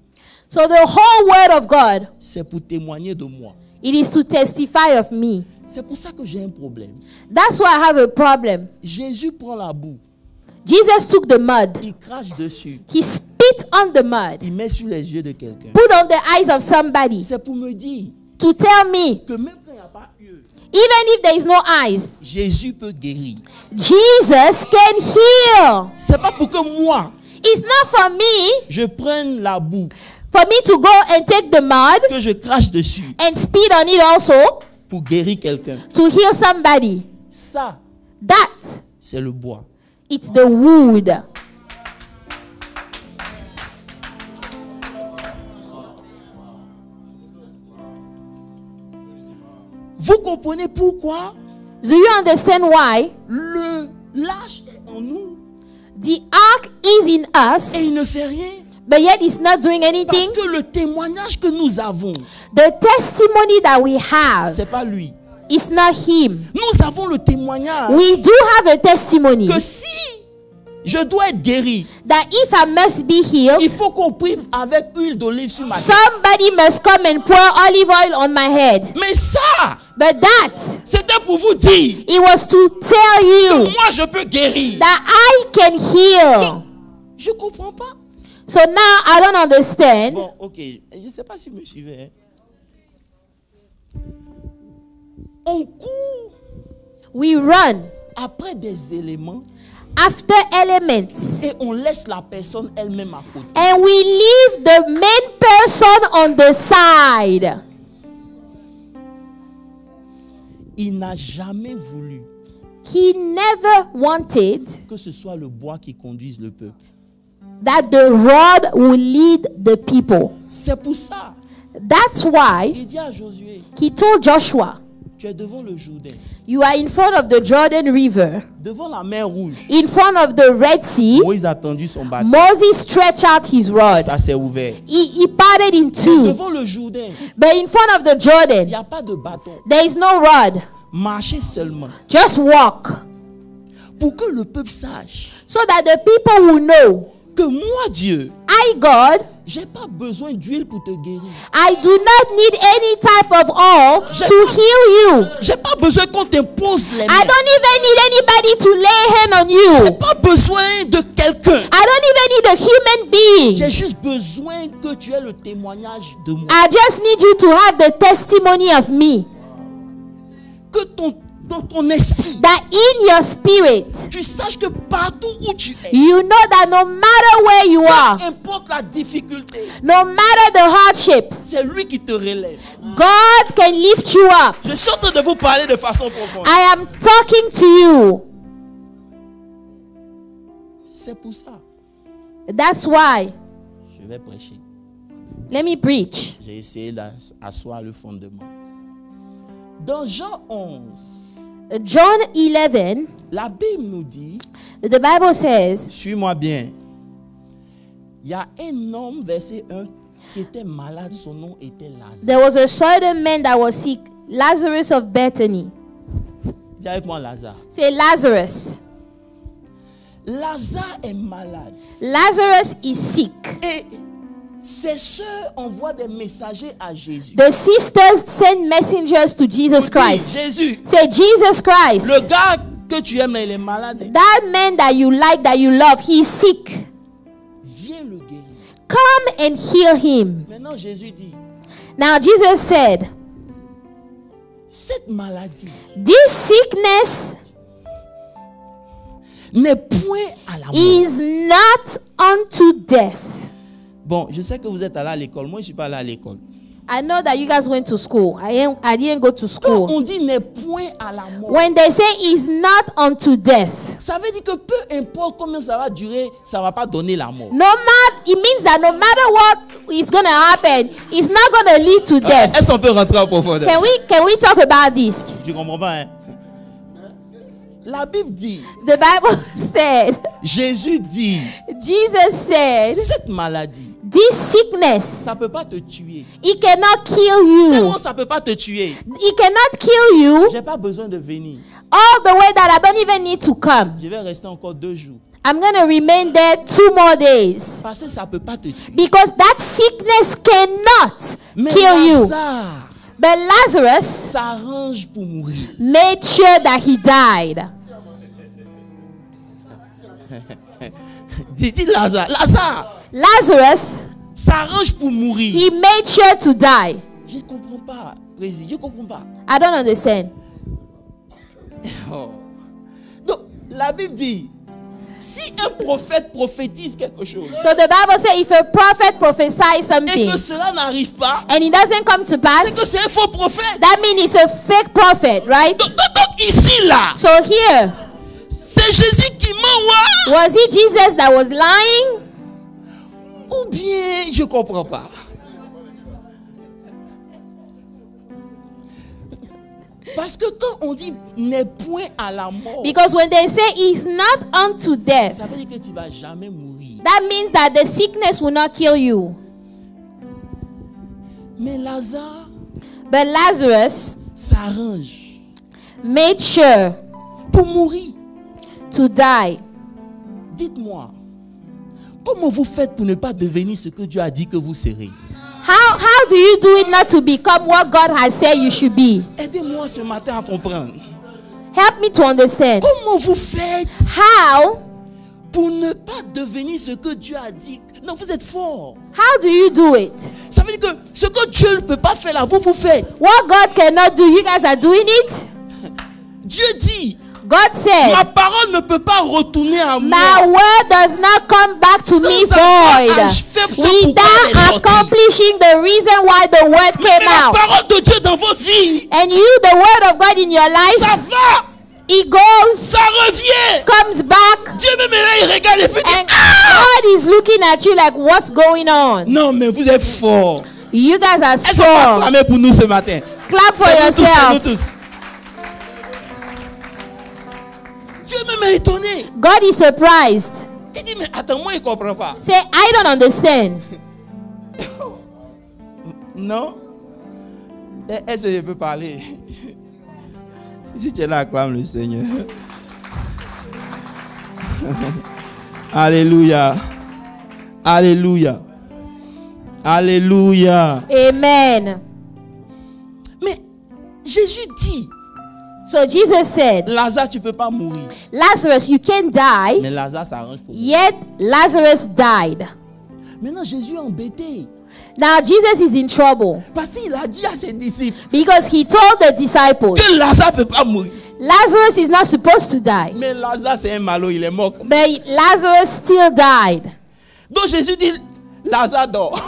So the whole word of God, c'est pour témoigner de moi. it is to testify of me. C'est pour ça que j'ai un problème. That's why I have a problem. Jésus prend la boue, Jesus took the mud. il crache dessus, He spit on the mud, il met sur les yeux de quelqu'un. put on the eyes of somebody C'est pour me dire to tell me, que même quand il n'y a pas yeux, even if there is no eyes, Jésus peut guérir. Jesus can heal. C'est pas pour que moi, It's not for me, je prenne la boue, for me to go and take the mud que je crache dessus and spit on it also pour guérir quelqu'un. to heal somebody. Ça, That, c'est le bois. it's the wood. Vous comprenez pourquoi Do you understand why? l'arche est en nous The ark is in et us, il ne fait rien? but yet it's not doing Parce anything. que le témoignage que nous avons, The testimony that we have, c'est pas lui. it's not him. Nous avons le témoignage We do have a testimony que si je dois être guéri, that if I must be il healed, faut qu'on prie avec huile d'olive sur ma tête. somebody must come and pour olive oil on my head. Mais ça, But that, c'était pour vous dire it was to tell you que moi je peux guérir. that I can heal. Je comprends pas. So now I don't understand. Bon, ok. Je ne sais pas si vous me suivez. Hein. On court We run après des éléments after elements et on laisse la personne elle-même à côté. and we leave the main person on the side. Il n'a jamais voulu He never wanted que ce soit le bois qui conduise le peuple. that the rod will lead the people. C'est pour ça. That's why Il dit à Josué, he told Joshua, tu es devant le Jourdain, you are in front of the Jordan River, devant la mer Rouge. in front of the Red Sea. Moïse a tendu son bâton. Moses stretched out his rod. Ça s'est ouvert. He parted in two. Devant le Jourdain, But in front of the il Jordan, n'y a pas de bâton. there is no rod. Marchez seulement. Just walk. Pour que le peuple sache So that the people will know que moi, Dieu, I, God, j'ai pas besoin d'huile pour te guérir. I do not need any type of oil to heal you. J'ai pas besoin qu'on t'impose les mains. I don't even need anybody to lay hand on you. J'ai pas besoin de quelqu'un. I don't even need a human being. J'ai juste besoin que tu aies le témoignage de moi. I just need you to have the testimony of me. Que dans ton esprit, That in your spirit, tu saches que partout où tu es, you know that no matter where you are, peu importe la difficulté, no matter the hardship, c'est lui qui te relève. God can lift you up. Je suis en train de vous parler de façon profonde. I am talking to you. C'est pour ça. That's why. Je vais prêcher. Let me preach. J'ai essayé d'asseoir le fondement. Dans Jean 11, John 11, la Bible nous dit, the Bible says, suis-moi bien, il y a un homme, verset 1, qui était malade, son nom était Lazare. there was a certain man that was sick, Lazarus of Bethany. Dis avec moi Lazare. Say Lazarus. Lazare est malade. Lazarus is sick. Et ses sœurs envoient des messagers à Jésus. The sisters send messengers to Jesus Christ. Jésus, Say, Jesus Christ, le gars que tu aimes, il est malade. that man that you like, that you love, he's sick. Viens le guérir. Come and heal him. Maintenant, Jésus dit, Now Jesus said, cette maladie this sickness n'est point à la mort. is not unto death. Bon, je sais que vous êtes allé à l'école. Moi, je ne suis pas allé à l'école. I know that you guys went to school. I didn't go to Quand school. on dit n'est point à la mort, When they say is not unto death, ça veut dire que peu importe combien ça va durer, ça ne va pas donner la mort. it means that no matter what is going to happen, it's not going to lead to death. Est-ce qu'on peut rentrer en profondeur? Can we talk about this? Tu ne comprends pas, hein? La Bible dit, The Bible said, Jésus dit, Jesus said, cette maladie, this sickness, ça ne peut pas te tuer. it cannot kill you. Tellement ça ne peut pas te tuer. It cannot kill you Je n'ai pas besoin de venir. all the way that I don't even need to come. Je vais rester encore 2 jours. I'm going to remain there 2 more days. Parce que ça ne peut pas te tuer. Because that sickness cannot Mais kill you. Lazare But Lazarus s'arrange pour mourir. made sure that he died. Dis Lazare. Lazarus, S'arrange pour mourir. he made sure to die. Je ne comprends pas, président. Je ne comprends pas. I don't understand. Oh. Donc, la Bible dit, si un prophète prophétise quelque chose So the Bible says if a prophet prophesies et something que cela n'arrive pas, and it doesn't come to c'est que pass, c'est un faux prophète. that means it's a fake prophet, right? Donc ici, là, So here, c'est Jésus qui ment, was it Jesus that was lying? ou bien je ne comprends pas. Parce que quand on dit n'est point à la mort, Because when they say it's not unto death, ça veut dire que tu ne vas jamais mourir. that means that the sickness will not kill you. Mais Lazare But Lazarus s'arrange made sure pour mourir. to die. Dites-moi, comment vous faites pour ne pas devenir ce que Dieu a dit que vous serez? How do you do it not to become what God has said you should be? Aidez-moi ce matin à comprendre. Help me to understand. Comment vous faites How pour ne pas devenir ce que Dieu a dit? Non, vous êtes fort. How do you do it? Ça veut dire que ce que Dieu ne peut pas faire là, vous faites. What God cannot do, you guys are doing it? Dieu dit, God said, ma parole ne peut pas retourner à my moi. word does not come back to me Sans avoir void achevé ce pourquoi elle est without sortie. accomplishing the reason why the word Mais came la out. parole de Dieu dans votre vie, And you, the word of God in your life, ça va, it goes, ça revient. comes back, Dieu même là, il regarde et fait and ah! God is looking at you like, what's going on? Non, mais vous êtes forts. You guys are Est-ce qu'on peut strong. acclamer pour nous ce matin? Clap for C'est nous yourself. tous. Dieu même est étonné. God is surprised. Il dit, mais attends, moi, il ne comprend pas. Say, I don't understand. Non? Est-ce que je peux parler? Si tu es là, acclame le Seigneur. Alléluia. Alléluia. Alléluia. Amen. Mais Jésus dit, So Jesus said, Lazare, tu ne peux pas mourir. Lazarus, you can die. Mais Lazare s'arrange pour mourir. Yet Lazarus died. Maintenant, Jésus est embêté. Now Jesus is in trouble Parce qu'il a dit à ses disciples because he told the disciples que Lazare ne peut pas mourir. Lazarus is not supposed to die. Mais Lazare, c'est un malot, il est mort. But Lazarus still died. Donc Jésus dit, Lazare dort.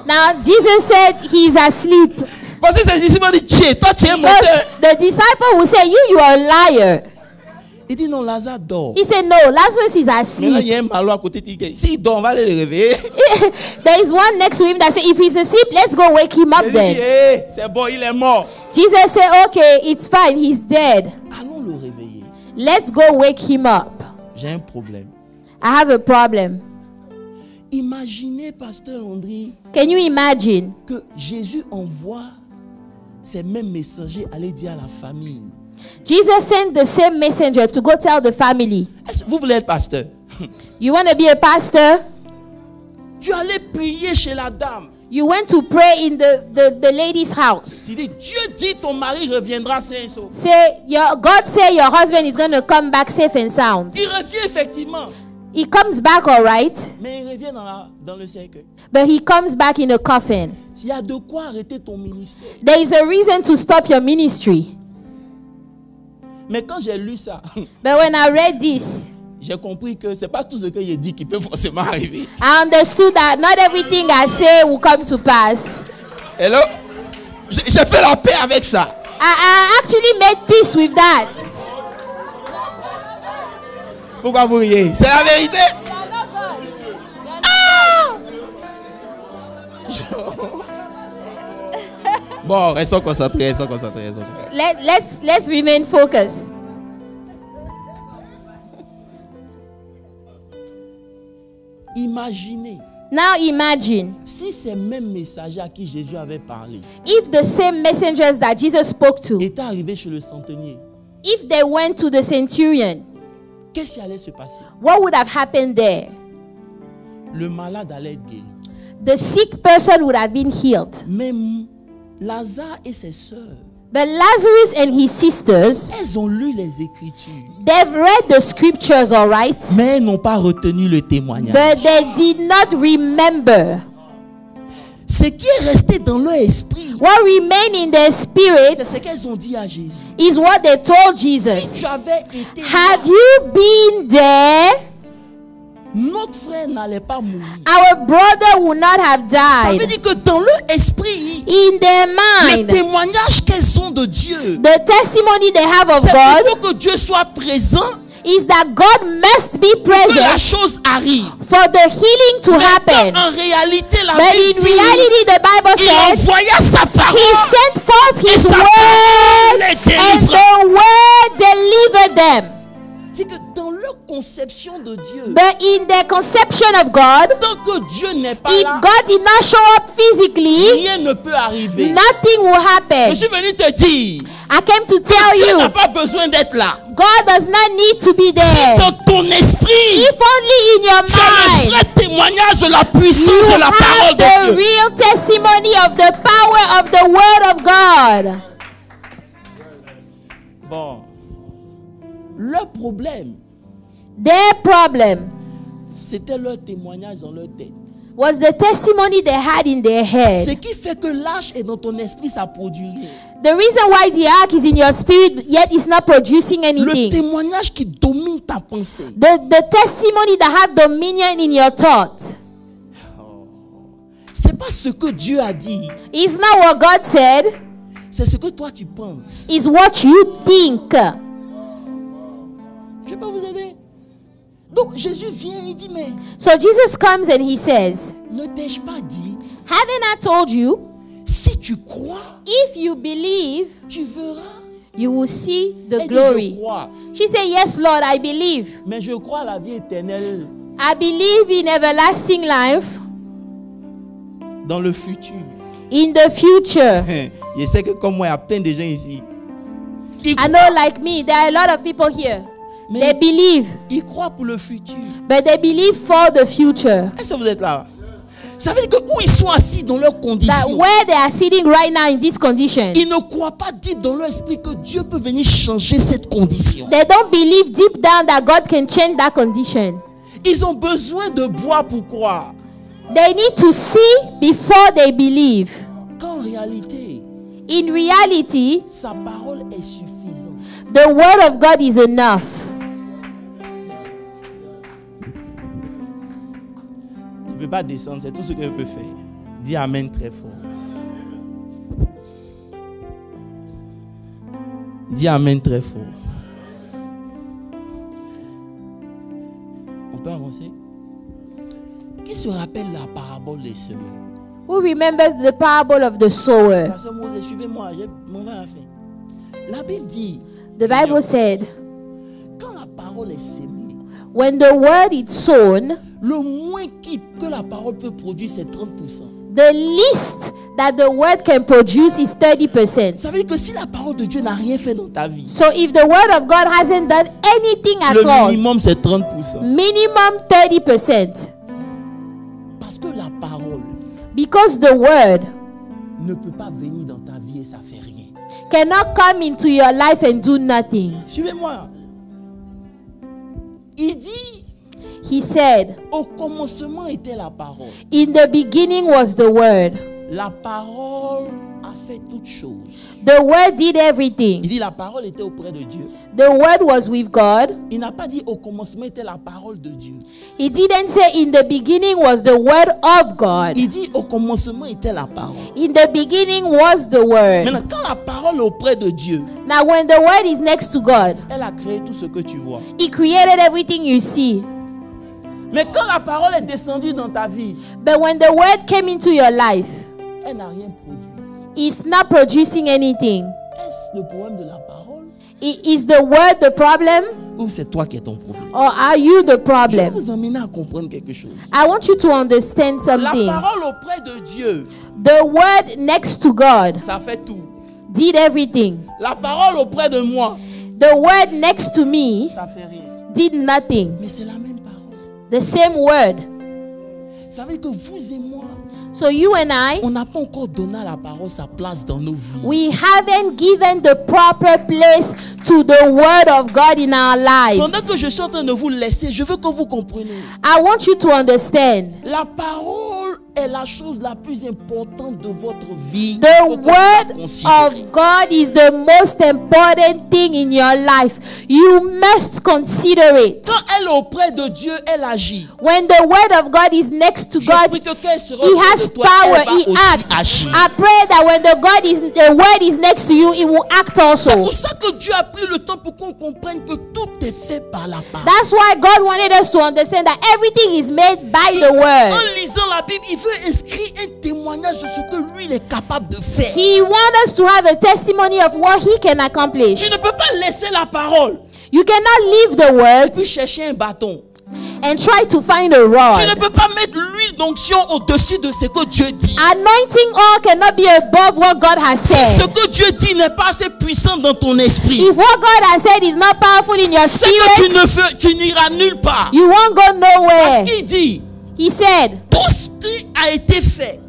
Now Jesus said he's asleep. Parce que ses disciples ont dit, toi tu es mort. Because the disciple will say, you are a liar. Il dit non, Lazare dort. He said, no, Lazarus is Maintenant, il asleep. y a un malot à côté. S'il dort, on va aller le réveiller. There is one next to him that said, if he's asleep, let's go wake him up Jésus dit, then. hey, c'est bon, il est mort. Jesus said, okay, it's fine, he's dead. Allons le réveiller. Let's go wake him up. J'ai un problème. I have a problem. Imaginez, Pasteur Landry, Can you imagine? que Jésus envoie ces mêmes messagers aller dire à la famille. Jesus sent the same messenger to go tell the family. Est-ce que vous voulez être pasteur? You want to be a pastor? Tu allais prier chez la dame. You went to pray in the lady's house. Il dit, Dieu dit ton mari reviendra sain et sauf. Say, God say your husband is going to come back safe and sound. Il revient effectivement. He comes back all right, Mais il revient dans le cercueil. but he comes back in a coffin. S'il y a de quoi arrêter ton ministère. There is a reason to stop your ministry. Mais quand j'ai lu ça, But when I read this, j'ai compris que c'est pas tout ce que j'ai dit qui peut forcément arriver. I understood that not everything I say will come to pass. Hello? J'ai fait la paix avec ça. I actually made peace with that. Pourquoi vous riez? C'est la vérité. Bon, restons concentrés. Let's remain focused. Imaginez Now imagine si ces mêmes messagers à qui Jésus avait parlé if the same messengers that Jesus spoke to, étaient arrivés chez le centenier. if they went to the centurion, Qu'est-ce qui allait se passer? what would have happened there? Le malade allait être guéri. The sick person would have been healed. Même Lazare et ses sœurs, But Lazarus and his sisters, elles ont lu les Écritures, they've read the scriptures, all right, mais elles n'ont pas retenu le témoignage. but they did not remember. Ce qui est resté dans leur esprit, What remained in their c'est spirit ce qu'elles ont dit à Jésus. is what they told Si Jesus. tu avais été Have là, you been there? notre frère n'allait pas mourir. Our brother would not have Ça veut died. dire que dans leur esprit, In their le mind, témoignage qu'elles ont de Dieu, the testimony they have of c'est God qu'il faut que Dieu soit présent is that God must be pour que la present chose arrive. for the healing to happen. En réalité, la But Bible in dit, reality, the Bible il says envoya sa he parole. sent forth his sa word parole les and délivra. the word delivered them. C'est que dans leur conception de Dieu, But in their conception of God, tant que Dieu n'est pas if là, God did not show up physically, rien ne peut arriver. nothing will Je happen. suis venu te dire, I came to tell Dieu you, n'a pas besoin d'être là. God does not need to be there. Dans ton esprit, If only in your tu as le mind vrai témoignage de la puissance you de la parole have de the Dieu. real testimony of the power of the word of God. Bon, leur problème, Their problem c'était leur témoignage dans leur tête. was the testimony they had in their Ce head. qui fait que l'arche est dans ton esprit, ça produit rien. The reason why the ark is in your spirit yet it's not producing Le anything. témoignage qui domine ta pensée, The testimony that have dominion in your thought c'est pas ce que Dieu a dit, is not what God said, c'est ce que toi tu penses. is what you think. Je peux vous aider. Donc Jésus vient, il dit, mais So Jesus comes and he says, ne t'ai-je pas dit, haven't I told you, si tu crois, if you believe, tu verras. you will see the Elle dit, glory. je crois, She said, yes, Lord, I believe. mais je crois à la vie éternelle I believe in everlasting life dans le futur. in the future. Je sais que comme moi, il y a plein de gens ici. Ils I croient, know, like me, there are a lot of people here. Mais- They believe, ils croient pour le futur. but they believe for the future. Est-ce que vous êtes là? Ça veut dire que où ils sont assis dans leurs that conditions, where they are sitting right now in this condition, ils ne croient pas deep dans leur esprit que Dieu peut venir changer cette condition. they don't believe deep down that God can change that condition. Ils ont besoin de boire pour croire. They need to see before they believe. Qu'en réalité, In reality, sa parole est suffisante. the word of God is enough. Je ne peux pas descendre, c'est tout ce que je peux faire. Dis Amen très fort. Dis Amen très fort. On peut avancer? Qui se rappelle la parabole des semeurs? Who remembers the parable of the sower? Pasteur Moses, suivez-moi, je m'en vais à la fin. La Bible dit, The Bible said, quand la parole est semée, when the word is sown, le moins que la parole peut produire, c'est 30%. the least that the word can produce is 30%. Ça veut dire que si la parole de Dieu n'a rien fait dans ta vie, So if the word of God hasn't done anything at le all, minimum c'est 30%. minimum 30%. Parce que la parole Because the word ne peut pas venir dans ta vie et ça fait rien. cannot come into your life and do nothing. Suivez-moi. Il dit, He said, au commencement était la parole. in the beginning was the word. La parole a fait toutes choses. The word did Il everything. dit la parole était auprès de Dieu. The word was with God. Il n'a pas dit au commencement était la parole de Dieu. He didn't say in the beginning was the word of God. Il dit au commencement était la parole. In the beginning was the word. Maintenant, quand la parole est auprès de Dieu, Now when the word is next to God, elle a créé tout ce que tu vois. He created everything you see. Mais quand la parole est descendue dans ta vie, But when the word came into your life, elle n'a rien produit. it's not producing anything. Est-ce le problème de la parole Is the word the problem, ou c'est toi qui es ton problème? or are you the Je vais problem? vous emmener à comprendre quelque chose. I want you to understand La something. parole auprès de Dieu, The word next to God ça fait tout. did everything. La parole auprès de moi, The word next to me ça fait rien. did nothing. Mais c'est la même parole. The same word. Ça veut dire que vous et moi, So you and I, on n'a pas encore donné à la parole sa place dans nos vies. we haven't given the proper place to the word of God in our Pendant que lives. je suis en train de vous laisser, je veux que vous compreniez. I want you to understand. La parole est la chose la plus importante de votre vie. The Il faut que vous la word considérez. of God is the most important thing in your life. You must consider it. Quand elle est auprès de Dieu, elle agit. When the word of God is next to Je God, prie que quand elle sera He auprès has de toi, power, elle va He aussi acts. agir. I pray that when the word is next to you, it will act C'est also. pour ça que Dieu a pris le temps pour qu'on comprenne que tout est fait par la parole. That's why God wanted us to understand that everything is made by the En word. lisant la Bible, il veut inscrire un témoignage de ce que lui il est capable de faire. He wants us to have a testimony of what He can accomplish. Tu ne peux pas laisser la parole You cannot leave the et word puis chercher un bâton. and try to find a Tu ne rod. peux pas mettre l'huile d'onction au-dessus de ce que Dieu dit. Anointing oil cannot be above what God has Si ce said. que Dieu dit n'est pas assez puissant dans ton esprit, If what God has said is not powerful in your c'est que spirit, tu n'iras nulle part. you won't go nowhere. Il dit, He said, tout ce qui a été fait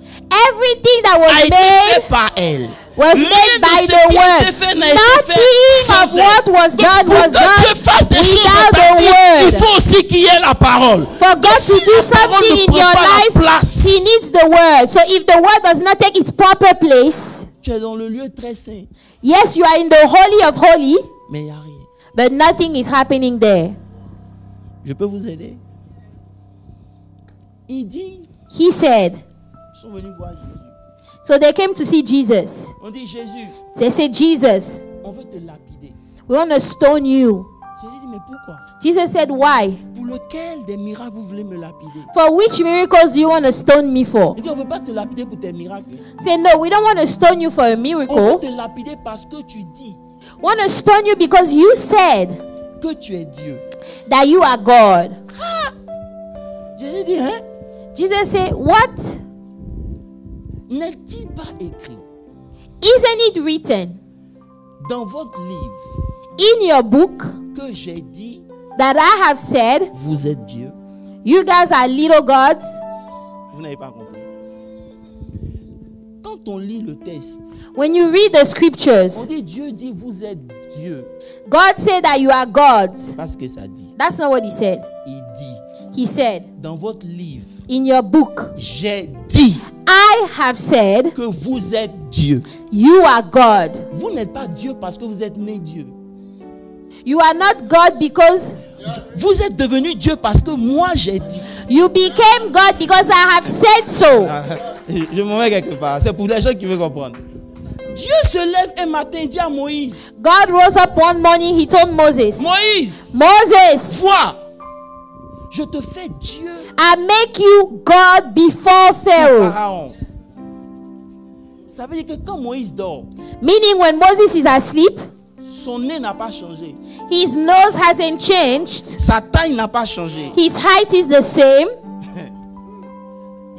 everything that a was été made fait par elle. was Rien made de by ce the qui a word. été fait n'a été fait Nothing sans of elle. what was Donc, done pour was que Dieu done fasse des choses dans without ta vie, the il word. faut aussi qu'il y ait la parole. For Donc, God si to do la parole something ne in prend your pas la life, place, He needs the word. So if the word does not take its proper place, tu es dans le lieu très saint, yes, you are in the holy of holy, mais il n'y a rien. but nothing is happening there. Je peux vous aider? Il dit, He said, ils sont venus voir Jésus. so they came to see Jesus. On dit, Jésus, They said, Jesus, on veut te lapider. we want to stone you. Jésus dit, mais pourquoi? Jesus said, why? Pour lequel des miracles vous voulez me lapider? For which miracles do you want to stone me for? Il dit, on ne veut pas te lapider pour tes miracles. Say, no, we don't want to stone you for a On veut miracle. te lapider parce que tu dis We want to stone you because you said que tu es Dieu. that you are God. Jésus dit, hein? Jesus said, what? N'est-il pas écrit Isn't it written dans votre livre in your book que j'ai dit, that I have said, vous êtes Dieu? you guys are little gods? Vous n'avez pas compris. quand on lit le texte, when you read the on scriptures, dit Dieu dit vous êtes Dieu. God said that you are gods. C'est pas ce que ça dit. That's not what he said. Il dit He said, dans votre livre, in your book, j'ai dit I have said que vous êtes Dieu. you are God. Vous n'êtes pas Dieu parce que vous êtes né Dieu. You are not God because Vous êtes devenu Dieu parce que moi j'ai dit. you became God because I have said so. Je m'en vais quelque part. C'est pour les gens qui veulent comprendre. Dieu se lève un matin et dit à Moïse. God rose up one morning, he told Moses, Moïse, Moses, vois, je te fais Dieu. I make you God before Pharaoh. Pharaon. Ça veut dire que quand Moïse dort, Meaning when Moses is asleep, son nez n'a pas changé. his nose hasn't changed, Sa taille n'a pas changé. his height is the same,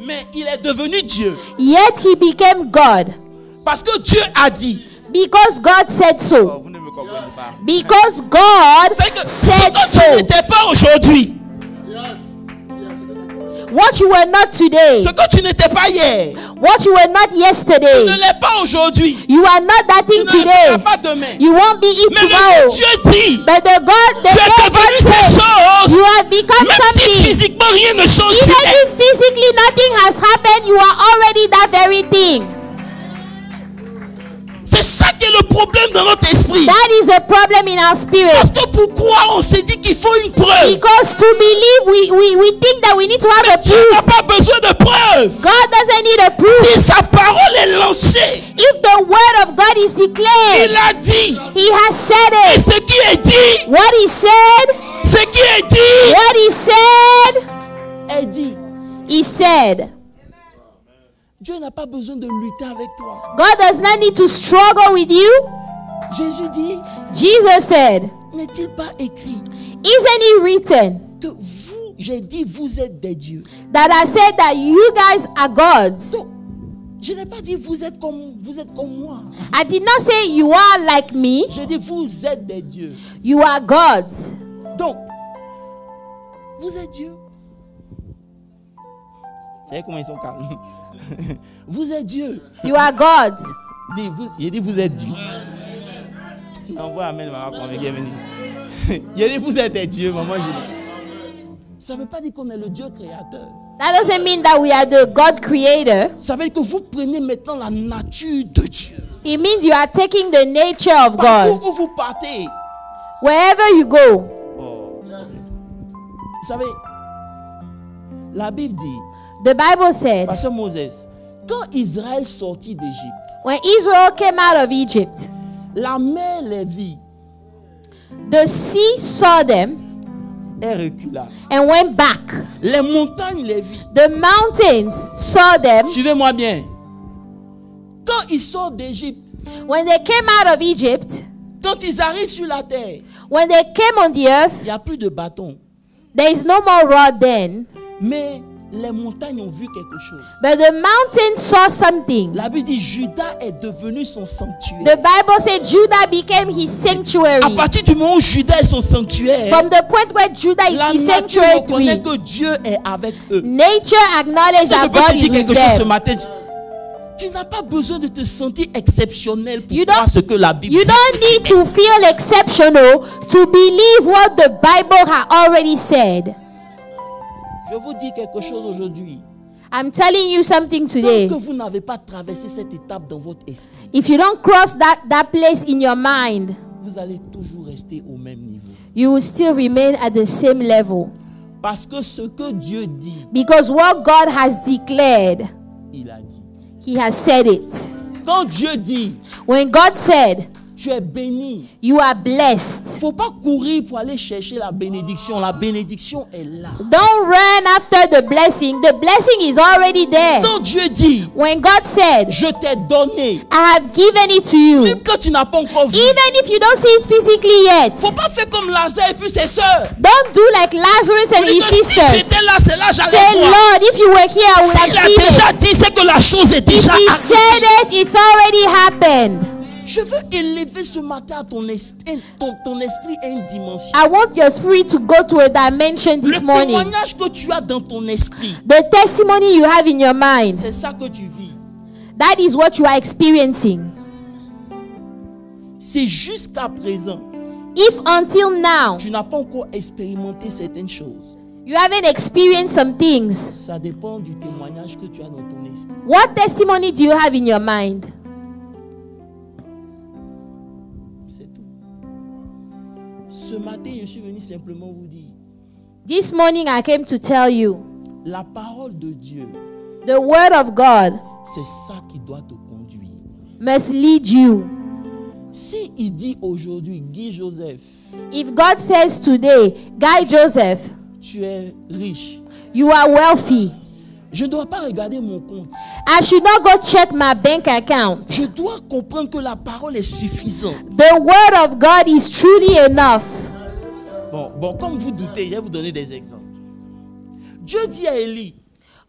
Mais il est devenu Dieu. yet he became God. Parce que Dieu a dit. Because God said Oh, so. vous ne me comprenez pas. Because God C'est que ce said que tu so. n'étais pas aujourd'hui, What you were not today, ce que tu n'étais pas hier, what you were not tu yesterday, ne l'es pas aujourd'hui, you are not that tu thing ne le today. seras pas demain. You won't be it Mais le tomorrow. jour Dieu dit, But the tu es God devenu ces said, choses, you have become même si something. physiquement rien ne change, tu Even es. if physically nothing has happened, you are already that very thing. C'est ça qui est le problème dans notre esprit. That is a problem in our spirit. Parce que pourquoi on s'est dit qu'il faut une preuve? Because to believe, we think that we need to have a Dieu proof. n'a pas besoin de preuve. God doesn't need a proof. Si sa parole est lancée, If the word of God is declared, il a dit. he has said Et it. ce qui est dit, What he said, ce qui est dit, what he said, est dit. he said. Dieu n'a pas besoin de lutter avec toi. God does not need to struggle with you. Jésus dit, Jesus said, n'est-il pas écrit isn't it written que vous, j'ai dit, vous êtes des dieux. that I said that you guys are gods? Donc, je n'ai pas dit vous êtes comme moi. I did not say you are like me. J'ai dit vous êtes des dieux. You are gods. Donc, vous êtes Dieu. Vous savez comment ils sont calmes. Vous êtes Dieu. You are gods. J'ai dit vous êtes Dieu. Envoie amen, maman, quand on est venu. J'ai dit vous êtes des dieux, maman. Ça ne veut pas dire qu'on est le Dieu créateur. That doesn't mean that we are the God creator. Ça veut dire que vous prenez maintenant la nature de Dieu. It means you are taking the nature of Partout God. où vous partez. Wherever you go. Oh. Vous savez, la Bible dit, The Bible said, Pasteur Moses, quand Israël sortit d'Égypte, when Israel came out of Egypt, la mer les vit the sea saw them et recula. and went back. Les montagnes les vit. The mountains saw them. Suivez-moi bien. Quand ils sortent d'Égypte, When they came out of Egypt, quand ils arrivent sur la terre, when they came on the earth, il n'y a plus de bâton. there is no more rod then. Mais les montagnes ont vu quelque chose. But the mountains saw something. La Bible dit Judas est devenu son sanctuaire. The Bible said Judah became his À sanctuary. partir du moment où Judas est son sanctuaire, From the point where Judah is la his nature reconnaît sanctuary, que Dieu est avec eux. nature acknowledges Si je that peux God te is dire with quelque chose ce them. matin, tu n'as pas besoin de te sentir exceptionnel pour You croire don't- ce que la Bible You dit. don't need to feel exceptional to believe what the Bible has already said. Je vous dis quelque chose aujourd'hui. I'm telling you something Tant today. que vous n'avez pas traversé cette étape dans votre esprit, If you don't cross that place in your mind, vous allez toujours rester au même niveau. you will still remain at the same level. Parce que ce que Dieu dit, Because what God has declared, il a dit. He has said it. Quand Dieu dit, When God said, tu es béni, you are il ne blessed, faut pas courir pour aller chercher la bénédiction. La bénédiction est là. don't run after the blessing. The blessing is already there. Quand Dieu dit, When God said, je t'ai donné, I have given it to you, même quand tu n'as pas encore vu, even if you don't see it physically yet, faut pas faire comme Lazare et puis ses sœurs. don't do like Lazarus and Il dit his que si tu sisters. étais là, c'est là Say, j'allais voir. Lord, if you were here, I would have S'il a seen déjà it. dit, c'est que la chose est If déjà He arrivée. said it, it's already happened. Je veux élever ce matin à ton esprit, ton esprit à une dimension. I want your spirit to go to a dimension this Le morning. témoignage que tu as dans ton esprit, The testimony you have in your mind, c'est ça que tu vis. That is what you are experiencing. Si jusqu'à présent, If until now tu n'as pas encore expérimenté certaines choses, you haven't experienced some things, ça dépend du témoignage que tu as dans ton esprit. what testimony do you have in your mind? C'est tout. Ce matin, je suis venu simplement vous dire, This morning I came to tell you, la parole de Dieu, the word of God c'est ça qui doit te conduire. must lead you. Si il dit aujourd'hui, Guy Joseph, If God says today, Guy Joseph, tu es riche, you are wealthy, je ne dois pas regarder mon compte. I should not go check my bank account. Je dois comprendre que la parole est suffisante. The word of God is truly enough. Bon, comme vous doutez, je vais vous donner des exemples. Dieu dit à Élie,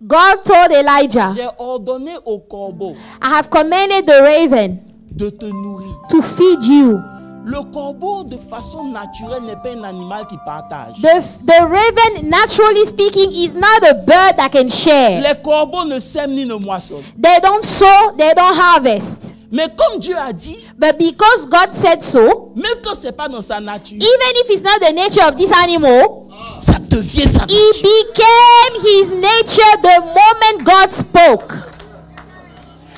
God told Elijah, j'ai ordonné au corbeau I have commanded the raven de te nourrir. to feed you. Le corbeau, de façon naturelle, n'est pas un animal qui partage. The raven, naturally speaking, is not a bird that can share. Les corbeaux ne sèment ni ne moissonnent. They don't sow, they don't harvest. Mais comme Dieu a dit, But because God said so, même quand ce n'est pas dans sa nature, even if it's not the nature of this animal, ça devient sa it nature. became his nature the moment God spoke.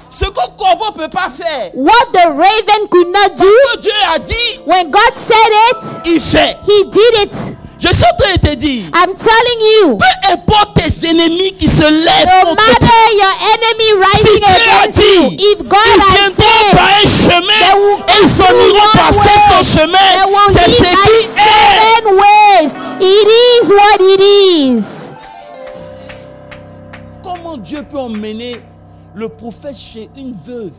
Ce que le corbeau ne peut pas faire, What the raven could not do, que Dieu a dit, when God said it, il fait. he did it. Je suis en train de te dire, I'm telling you, peu importe tes ennemis qui se lèvent no contre toi, matter your enemy si rising Dieu a against you, dit, if God ils has viendront par said, un chemin they will et ils s'en come iront through par one certains way, chemins. they will C'est lead ce by qui est. 7 ways. It is what it is. Comment Dieu peut emmener le prophète chez une veuve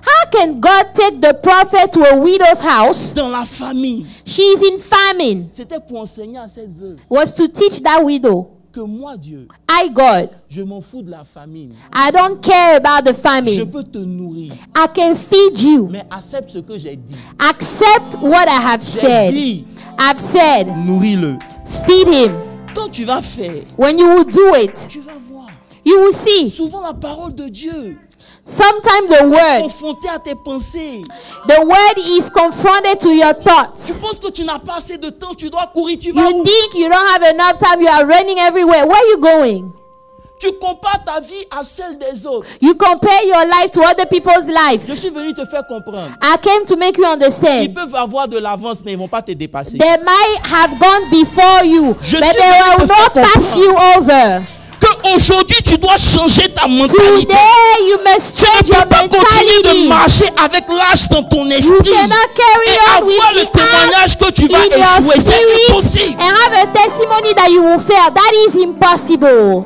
How can God take the prophet to a widow's house? dans la famille? She is in famine. C'était pour enseigner à cette veuve Was to teach that widow, que moi, Dieu, I, God, je m'en fous de la famille. I don't care about the Je famine. peux te nourrir, I can feed you. mais accepte ce que j'ai dit. Accept what I have J'ai said. dit, I've said, nourris-le. feed him. Quand tu vas faire, When you will do it, tu vas voir. you will see. Souvent la parole de Dieu, Sometimes the word confrontée à tes pensées. is confronted to your Tu thoughts. penses que tu n'as pas assez de temps, tu dois courir, tu vas You où? think you don't have enough time, you are running everywhere. Where are you going? Tu compares ta vie à celle des autres. You compare your life to other people's life. Je suis venu te faire comprendre. I came to make you Ils understand. peuvent avoir de l'avance, mais ils ne vont pas te dépasser. They might have gone before you, Je but suis they venu will te faire not pass you over. Que aujourd'hui tu dois changer ta mentalité. Today you must Tu change ne your peux pas continuer de mentality. marcher avec l'âge dans ton You esprit cannot carry et on avoir le with the témoignage act que tu vas in your échouer. C'est spirit impossible. and have a testimony that you will fail. That is impossible.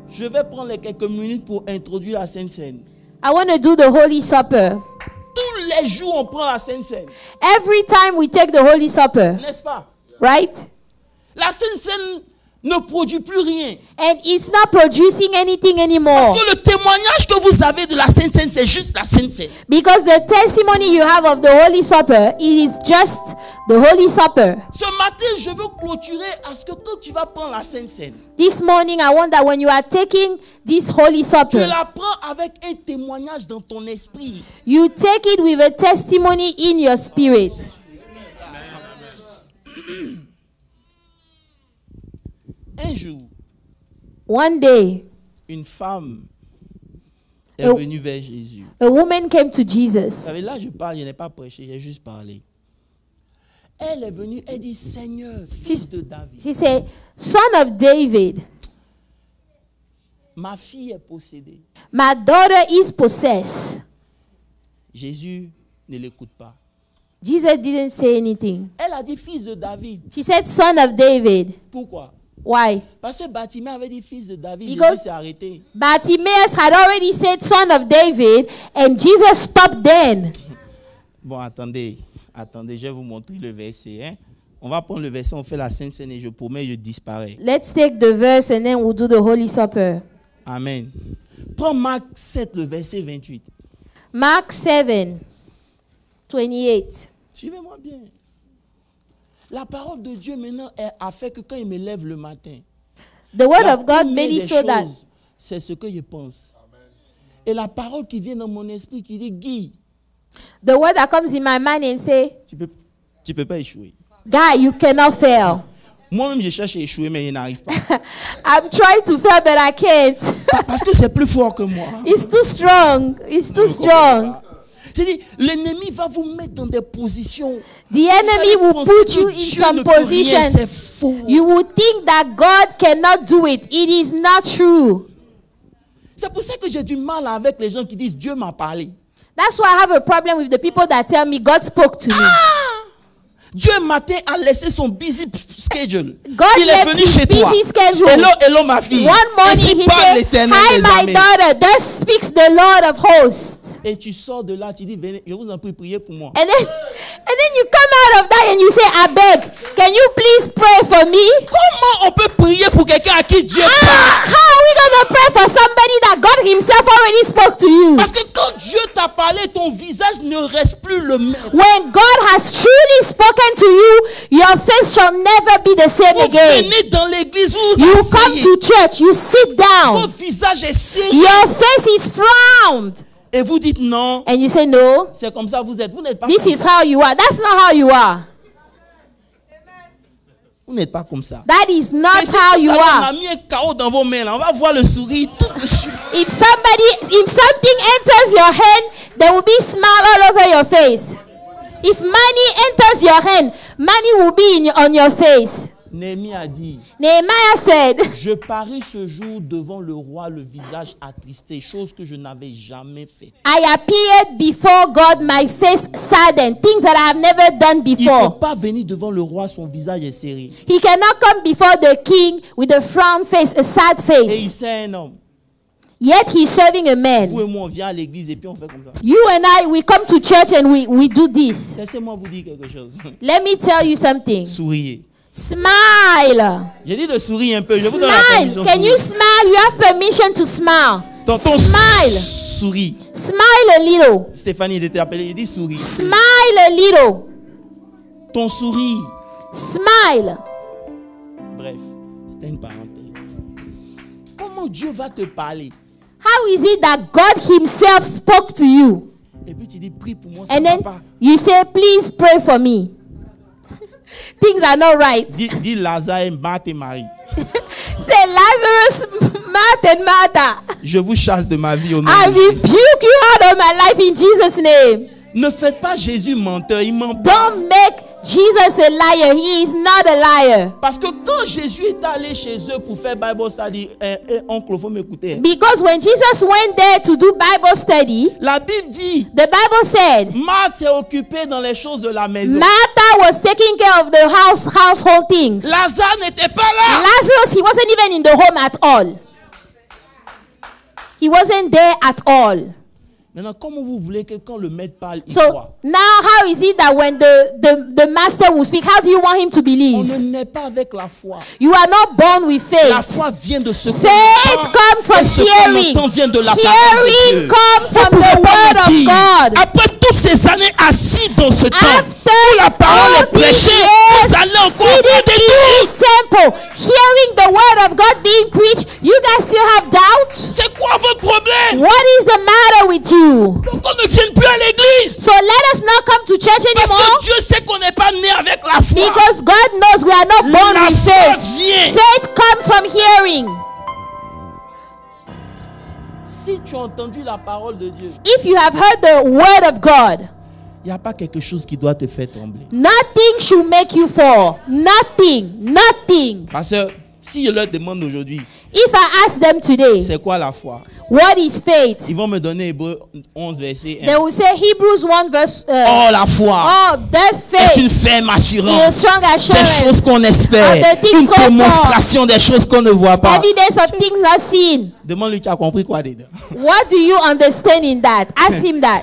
Je vais prendre les quelques minutes pour introduire la Sainte Seine. I want to do the Holy Supper. Tous les jours on prend la Sainte Seine, Every time we take the Holy Supper, n'est-ce pas? right? La Sainte Seine ne produit plus rien. And it's not producing anything anymore. Parce que le témoignage que vous avez de la Sainte Seine, c'est juste la Sainte Seine. Because the testimony you have of the Holy Supper, it is just the Holy Supper. Ce matin, je veux clôturer à ce que quand tu vas prendre la Sainte Seine, This morning, I want that when you are taking this Holy tu Supper, la prends avec un témoignage dans ton esprit. you take it with a testimony in your spirit. Un jour, One day, une femme est Oh. venue vers Jésus. a woman came to Vous Jesus. savez, là, je parle, je n'ai pas prêché, j'ai juste parlé. Elle est venue, elle dit, Seigneur, fils de David, She said, Son of David, ma fille est possédée. my daughter is possessed. Jésus ne l'écoute pas. Jesus didn't say anything. Elle a dit, fils de David. She said, Son of David. Pourquoi? Why? Parce que Batimée avait dit, fils de David, Because- Jésus s'est arrêté. Bartimaeus had already said, Son of David, and Jesus stopped then. Bon, attendez, je vais vous montrer le verset. Hein? On va prendre le verset, on fait la Sainte Seine et je promets, je disparais. Let's take the verse and then we'll do the Holy Supper. Amen. Prends Marc 7, le verset 28. Mark 7, 28. Suivez-moi bien. La parole de Dieu maintenant a fait que quand il me lève le matin, The word la of God première made it des so that choses, c'est ce que je pense. Et la parole qui vient dans mon esprit qui dit, Guy, the word that comes in my mind and say, tu peux pas échouer. Guy, you cannot fail. Moi-même, je cherche à échouer, mais il n'arrive pas. I'm trying to fail, but I can't. Parce que c'est plus fort que moi. It's too strong. It's too strong. C'est-à-dire, l'ennemi va vous mettre dans des positions. The enemy will put you in some position. C'est faux. You will think that God cannot do it. It is not true. C'est pour ça que j'ai du mal avec les gens qui disent Dieu m'a parlé. That's why I have a problem with the people that tell me God spoke to me. Dieu matin a laissé son busy schedule. God Il est venu chez toi. Schedule. Hello, hello ma fille. One morning he said, Hi my daughter, thus speaks the Lord of hosts. Et tu sors de là, tu dis, venez, je vous en prie, priez pour moi. And then you come out of that and you say, I beg, can you please pray for me? Comment on peut prier pour quelqu'un à qui Dieu parle? How are we going to pray for somebody that God himself already spoke to you? Parce que quand Dieu t'a parlé, ton visage ne reste plus le même. When God has truly spoken to you, your face shall never be the same Vous again. venez dans l'église, vous You asseyez. come to church, you sit down. Votre visage est sérieux. Your face is frowned. Et vous dites non. And you say no. C'est comme ça vous êtes. Vous n'êtes pas This comme is ça. how you are. That's not how you are. Vous n'êtes pas comme ça. That is not Mais si how you on a are. mis un chaos dans vos mains là, on va voir le sourire tout dessus. If something enters your hand, there will be smile all over your face. If money enters your hand, money will be on your face. Néhémie a dit, Nehemiah said, je paris ce jour devant le roi le visage attristé, chose que je n'avais jamais faite. I appeared before God, my face saddened, things that I have never done Il ne before. peut pas venir devant le roi, son visage est serré. He cannot come before the king with a frown face, a sad Et il face. sait un homme. Yet he's serving a man. Vous et moi, on vient à l'église et puis on fait comme ça. You and I, we come to church and we do this. Laissez-moi vous dire quelque chose. Let me tell you something. Souriez. Smile. J'ai dit de sourire un peu. Je vous donne la Smile. permission. Can you smile? You have permission to smile. Ton Smile. souris. Smile a little. Stéphanie était appelée, il dit souris. Smile a little. Ton sourire. Smile. Bref, c'était une parenthèse. Comment Dieu va te parler? How is it that God himself spoke to you? Et puis tu dis, prie pour moi, ça And va then pas. you say, please pray for me. Things are not right. Dis Lazare, Marthe et Marie. Say, Lazarus, Martha and Martha, Je vous chasse de ma vie au nom I de Jésus. rebuke you out of my life in Jesus' name. Ne faites pas Jésus menteur, il ment pas. Don't make Jesus a liar. He is not a liar. Parce que quand Jésus est allé chez eux pour faire Bible study, oncle, il faut m'écouter. Because when Jesus went there to do Bible study, La Bible dit, the Bible said, Marthe s'est occupée dans les choses de la maison. Martha was taking care of the household things. Lazare n'était pas là. Lazarus, he wasn't even in the home at all. He wasn't there at all. Maintenant, comment vous voulez que quand le maître parle, il So croit? now how is it that when the master will speak, how do you want him to On believe? ne naît pas avec la foi. You are not born with La faith. foi vient de ce qu'on Faith entend. comes from Et ce qu'on hearing. entend vient de la parole de Hearing Dieu. comes Vous from pouvez the pas word me of dire, God. après toutes ces années assis dans ce temple, After où la parole all est prêchée, these vous allez years encore avoir sitting des in doutes. this temple, hearing the word of God being preached, you guys still have doubts? C'est quoi votre problème? What is the matter with you? Donc on ne vient plus à l'église. So let us not come to church Parce anymore. que Dieu sait qu'on n'est pas né avec la foi. Because God knows we are not born La with foi faith. vient. Faith comes from hearing. Si tu as entendu la parole de Dieu, If you have heard the word of God, il n'y a pas quelque chose qui doit te faire trembler. nothing should make you fall. Nothing. Nothing. Parce que si je leur demande aujourd'hui, If I ask them today, c'est quoi la foi? what is faith? Ils vont me donner Hébreux 11 verset 1. They will say Hebrews 1 verse. Oh, la foi Oh, there's est une faith. ferme A assurance strong des assurance. choses qu'on espère, of the things une hoped for. démonstration des choses qu'on ne voit pas. Evidence of things not seen. Demande-lui, tu as compris quoi dedans? What do you understand in that? Ask him that.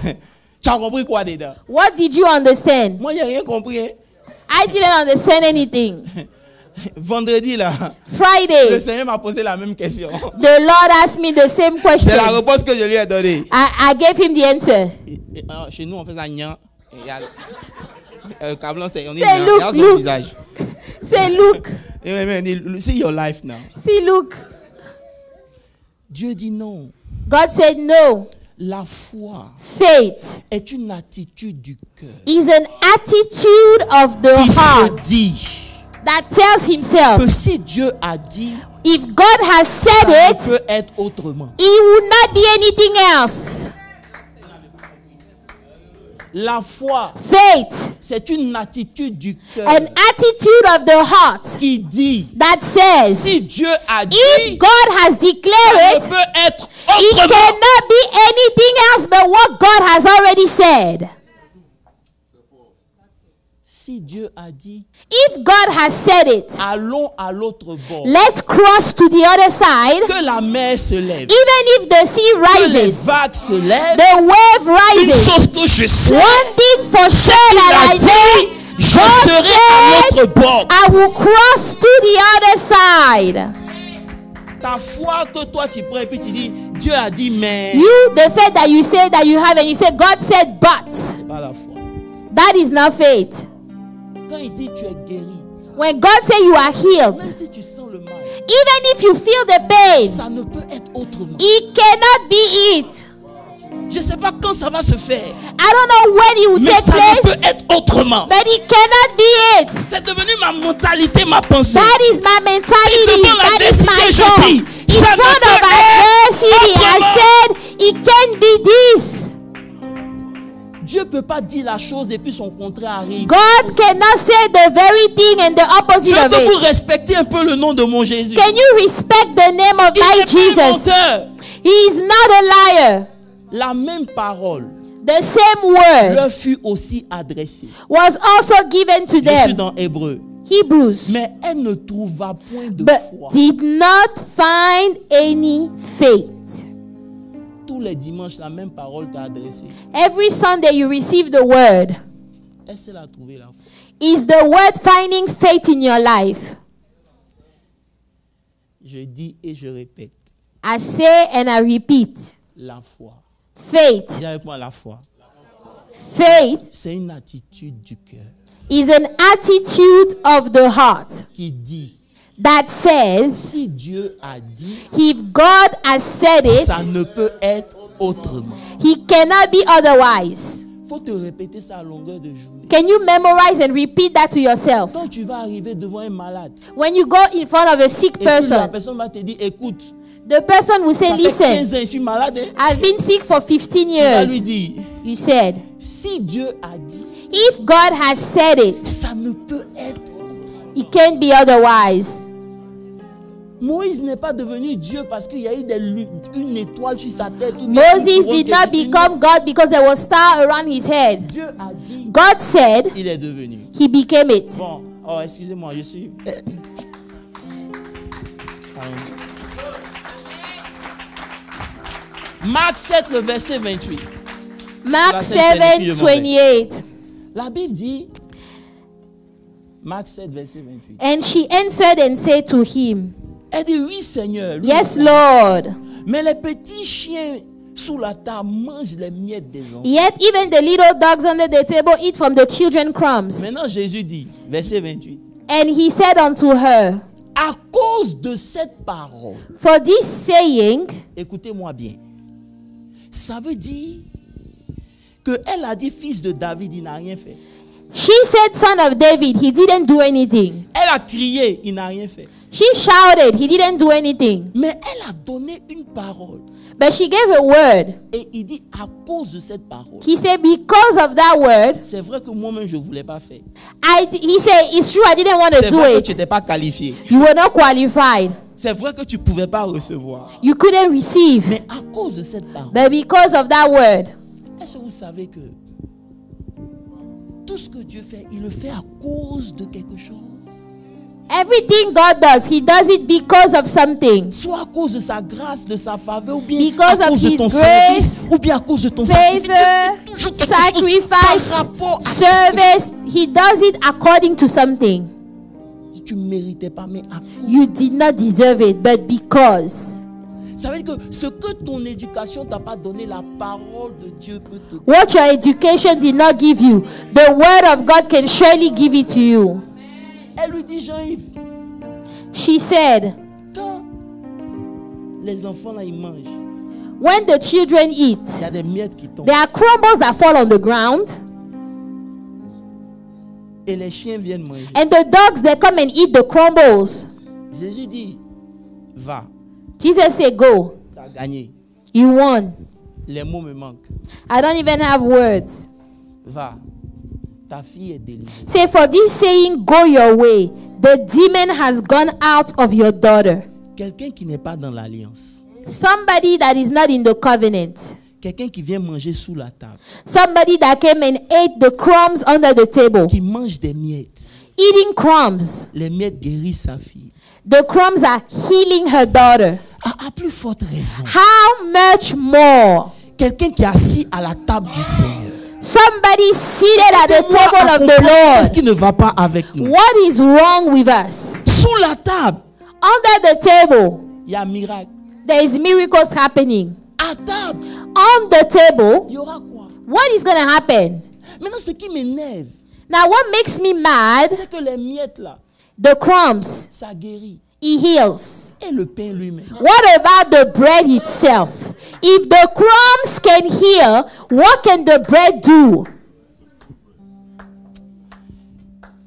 Tu as compris quoi dedans? What did you understand? Moi, j'ai rien compris. Hein? I didn't understand anything. Vendredi, là, le Friday, Seigneur m'a posé la même question. the Lord asked me the same question. C'est la réponse que je lui ai donnée. I gave him the answer. Chez nous, on fait ça, gnan. Et il y a- Cablan, c'est on dit Say, gnan. look, Regarde son look. visage. Say, look. Et on dit, see your life now. See, look. Dieu dit non. God said no. La foi Faith est une attitude du cœur is an attitude of the qui heart se dit that tells himself, que si Dieu a dit, if God has said ça ne it, peut être autrement. it will not be anything else. La foi, Faith, c'est une attitude du cœur an attitude of the heart qui dit, that says, si Dieu a dit, if God has ça declared ne it, peut être it autrement. cannot be anything else but what God has already said. Si Dieu a dit, If God has said it, allons à l'autre bord, let's cross to the other side. que la mer se lève, Even if the sea que les rises, vagues se lèvent, the wave une rises. chose que je sais, One thing for sure il that a I know, dit, je God serai à said, l'autre bord. I will cross to the other side. Ta foi que toi tu prends et puis tu dis, Dieu a dit, mais You, the faith that you say that you have, and you say, God said, but. c'est pas la foi. That is not faith. Quand il dit tu es guéri, When God says you are healed, même si tu sens le mal, even if you feel the pain, ça ne peut être autrement. it cannot be it. Je ne sais pas quand ça va se faire, I don't know when it will mais take ça ne place, peut être autrement. but it cannot be it. C'est devenu ma mentalité, ma pensée. That is my mentality. Devant That is my l'adversité, je goal. dis, In ça ne front peut of adversity, I autrement. said, it can be this. Dieu ne peut pas dire la chose et puis son contraire arrive. God cannot say the very thing and the opposite of Je peux vous it. respecter un peu le nom de mon Jésus. Can you respect the name of Il thy n'est pas un Jesus? menteur. He is not a liar. La même parole The same word leur fut aussi adressée. was also given to Je suis them. dans Hébreu. Hebrews. Mais elle ne trouva point de But foi. did not find any faith. Tous les dimanches, la même parole t'a adressée. Every Sunday you receive the word. Est-ce qu'elle a trouvé la foi? Is the word finding faith in your life? Je dis et je répète. I say and I repeat. La foi. Faith. Dis avec moi la foi. Faith C'est une attitude du cœur is an attitude of the heart qui dit, that says, si Dieu a dit, if God has said it, ça ne peut être autrement. he cannot be otherwise. Faut te répéter ça à longueur de journée. Can you memorize and repeat that to yourself? Quand tu vas arriver devant un malade, When you go in front of a sick et puis la person, personne va te dire, écoute, the person will say, ça fait listen, 15 ans, je suis malade. Hein? I've been sick for 15 Tu vas lui years. dire, You said, si Dieu a dit, if God has said it, ça ne peut être. it can't be otherwise. Moïse n'est pas devenu Dieu parce qu'il y a eu une étoile sur sa tête. Ou bien une Moses couronne did qui est not dessus. become God because there was star around his head. Dieu a dit, God said, il est devenu. he became it. Bon, oh, excusez-moi, je suis. Marc 7, le verset 28. Mark La Sainte Trinité, 7:28. La Bible dit, Marc 7, verset 28. And she answered and said to him, Elle dit, oui Seigneur. lui, yes, Lord. Mais les petits chiens sous la table mangent les miettes des enfants. Yet even the little dogs under the table eat from the children's crumbs. Maintenant Jésus dit, verset 28. And he said unto her, À cause de cette parole, for this saying, écoutez-moi bien, ça veut dire qu'elle a dit fils de David, il n'a rien fait. she said, son of David, he didn't do anything. Elle a crié, il n'a rien fait. She shouted, he didn't do anything. Mais elle a donné une parole. But she gave a word. Et il dit, à cause de cette parole. He said, because of that word, C'est vrai que moi-même, je ne voulais pas faire. he said, it's true, I didn't want to C'est do vrai que it. tu n'étais pas qualifié. You were not qualified. C'est vrai que tu ne pouvais pas recevoir. You couldn't receive. Mais à cause de cette parole, But because of that word, est-ce que vous savez que tout ce que Dieu fait, il le fait à cause de quelque chose? everything God does it because of something. Soit à cause de sa grâce, de sa faveur, ou bien Because à of cause de His ton grace, service, ou bien à cause de ton sacrifice. Dieu Favor, fait toujours quelque chose sacrifice, par rapport à service, he does it according to something. si tu ne méritais pas, mais à cause. You did not deserve it, but because. Ça veut dire que ce que ton éducation t'a pas donné, la parole de Dieu peut te donner. What your education did not give you, the word of God can surely give it to you. Elle lui dit, Jean-Yves, She said, quand les enfants là, ils mangent, When the children eat, il y a des miettes qui tombent. there are crumbles that fall on the ground. Et les chiens viennent manger. And the dogs, they come and eat the crumbles. Jésus dit, va, Jesus said, go. tu as gagné. You won. Les mots me manquent. I don't even have words. Va, ta fille est délivrée. Say, for this saying, go your way. The demon has gone out of your daughter. Quelqu'un qui n'est pas dans l'alliance. Somebody that is not in the covenant. Quelqu'un qui vient manger sous la table. Somebody that came and ate the crumbs under the table. Qui mange des miettes. Eating crumbs. Les miettes guérissent sa fille. The crumbs are healing her daughter. À plus forte raison. How much more? Quelqu'un qui est assis à la table du Seigneur. Somebody seated at the table of the Qu'est-ce Lord. qui ne va pas avec nous? What is wrong with us? Sous la table, Under the table, il y a un miracle. there is miracles happening. À table, On the table, il y aura quoi? what is going to happen? Maintenant, ce qui m'énerve, Now, what makes me mad? c'est que les miettes là, The crumbs, ça guérit. he heals. Et le pain lui-même. What about the bread itself? If the crumbs can heal, what can the bread do?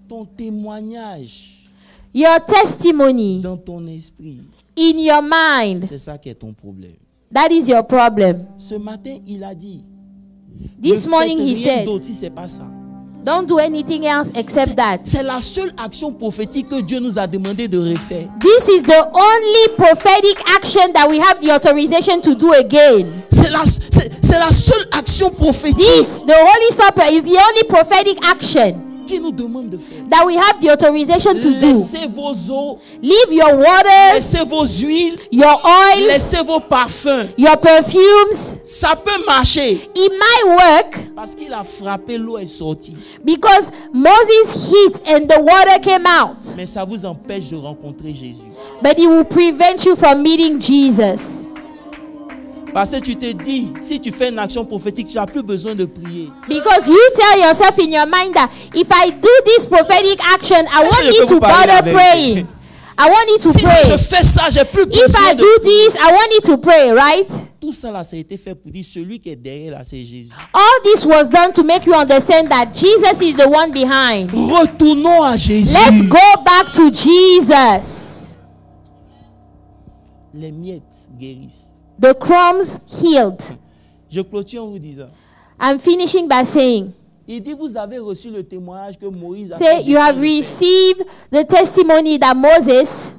Ton témoignage Your testimony dans ton esprit, in your mind, c'est ça qui est ton problème. that is your problem. Ce matin, il a dit, This ne morning faites he rien said, d'autre si c'est pas ça. don't do anything else except that. C'est la seule action prophétique que Dieu nous a demandé de refaire. This is the only prophetic action that we have the authorization to do again. C'est la seule action prophétique This, the Holy Supper, is the only prophetic action qui nous demande de faire. that we have the authorization to do. Laissez vos eaux, Leave your waters, laissez vos huiles, your oils, laissez vos parfums. your perfumes. Ça peut marcher It might work parce qu'il a frappé, l'eau est sortie. because Moses hit and the water came out. Mais ça vous empêche de rencontrer Jésus. But it will prevent you from meeting Jesus. Parce que tu te dis, si tu fais une action prophétique, tu n'as plus besoin de prier. Because you tell yourself in your mind that if I do this prophetic action, I je want peux you vous to parler bother avec? praying. I want you to Si je pray. fais ça, j'ai plus If besoin I de do prier. this, I want you to pray, right? Tout ça là, ça a été fait pour dire celui qui est derrière là, c'est Jésus. All this was done to make you understand that Jesus is the one behind. Retournons à Jésus. Let's go back to Jesus. Les miettes guérissent. The crumbs healed. Je clôture en vous disant. I'm finishing by saying, Il dit, vous avez reçu le témoignage que Moïse say you have received the testimony that Moses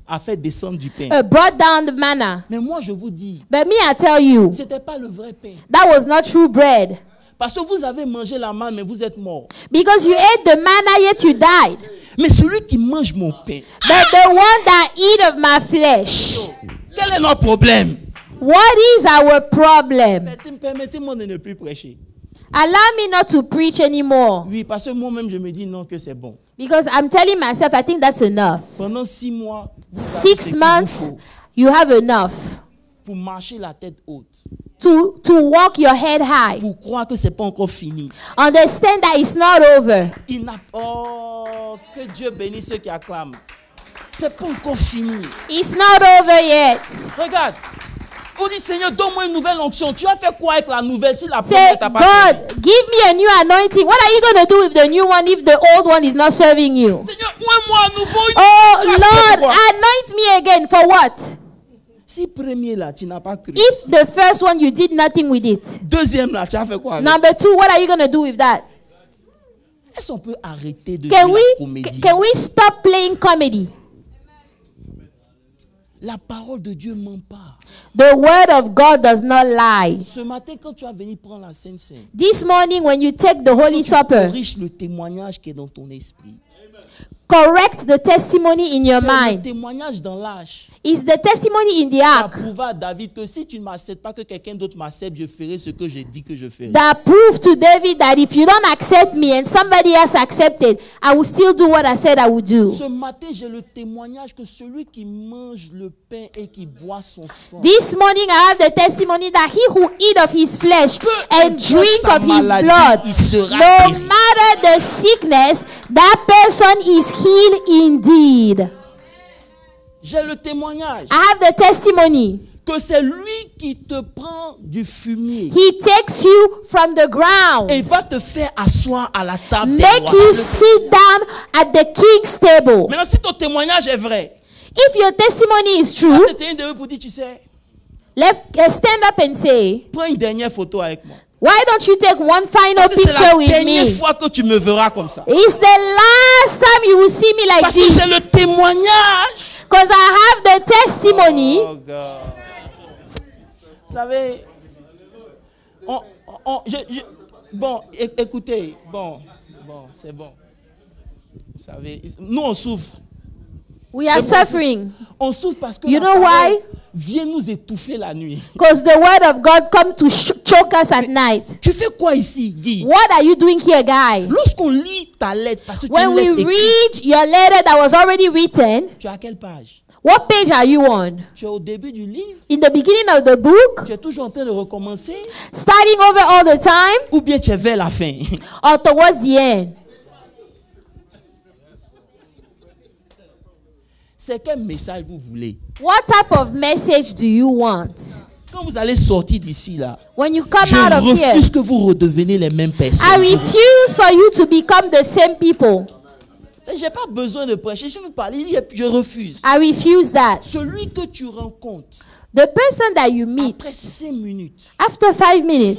a fait descendre du pain. brought down the manna. Mais moi, je vous dis, But me, I tell you, ce n'était pas le vrai pain. that was not true bread. Parce que vous avez mangé la manne, mais vous êtes mort. Because you ate the manna, yet you died. Mais celui qui mange mon pain, But the one that eat of my flesh, quel est notre problème? what is our problem? Permettez-moi de ne plus prêcher. Allow me not to preach anymore. Oui, parce que moi-même, je me dis non, que c'est bon. Because I'm telling myself, I think that's enough. Pendant 6 mois, vous avez ce 6 qu'il vous months, faut you have enough pour marcher la tête haute, to walk your head high. pour croire que c'est pas encore fini. Understand that it's not over. Oh, que Dieu bénisse ceux qui acclament. C'est pas encore fini. It's not over yet. Regarde. On dit, Seigneur, donne-moi une nouvelle onction. Tu as fait quoi avec la nouvelle si la Say, première t'a pas servi? God, give me a new anointing. What are you going to do with the new one if the old one is not serving you? Seigneur, moi à nouveau une Oh, grâce Lord, pour toi. anoint me again. For what? Si premier là, tu n'as pas cru. If the first one, you did nothing with it. Deuxième là, tu as fait quoi avec? Number 2, what are you going to do with that? Est-ce qu'on peut arrêter de Can jouer we, la comédie? can we stop playing comedy? La parole de Dieu ment pas. The word of God does not lie. Ce matin, quand tu as venu prendre la Sainte Seine, This morning, when you take the Holy tu Supper, corriges le témoignage qui est dans ton esprit. correct the testimony in your C'est le mind. témoignage dans l'âge. It's the testimony in the Tu as ark prouvé à David que si tu ne m'acceptes pas, que quelqu'un d'autre m'accepte, je ferai ce que j'ai dit que je ferai. that proved to David that if you don't accept me and somebody else accepted, I will still do what I said I would do. Ce matin, j'ai le témoignage que celui qui mange le pain et qui boit son sang, This morning I have the testimony that he who eat of his flesh and importe drink sa of his maladie, blood, il sera no guéri. matter the sickness, that person is healed indeed. J'ai le témoignage I have the testimony que c'est lui qui te prend du fumier. He takes you from the ground. Et il va te faire asseoir à la table des Make rois. you sit down at the king's table. Maintenant, si ton témoignage est vrai, If your testimony is tu true, vas te tenir debout pour dire, tu sais, stand up and say, prends une dernière photo avec moi. why don't you take one final Parce que c'est picture la with dernière me? fois que tu me verras comme ça. It's the last time you will see me like Parce que this. j'ai le témoignage. Because I have the testimony. Oh God. Vous savez, bon, écoutez, bon, c'est bon. Vous savez, nous on souffre. We are suffering. On souffre parce que You la know parole why? vient nous étouffer la nuit. Because the word of God come to choke us at night. Tu fais quoi ici, Guy? What are you doing here, guy? Lorsqu'on lit ta lettre, parce que tu When we l'as écrite, read your letter that was already written, tu es à quelle page? what page are you on? Tu es au début du livre? In the beginning of the book, Tu es toujours en train de recommencer? starting over all the time, Ou bien tu es vers la fin? or towards the end? C'est quel message vous voulez? What type of message do you want? Quand vous allez sortir d'ici là, When you come je out of here, refuse que vous redevenez les mêmes personnes. I refuse for you to become the same people. J'ai pas besoin de prêcher. Je veux parler, je refuse. I refuse that. Celui que tu rencontres, The person that you meet, après 5 minutes, after 5 si minutes,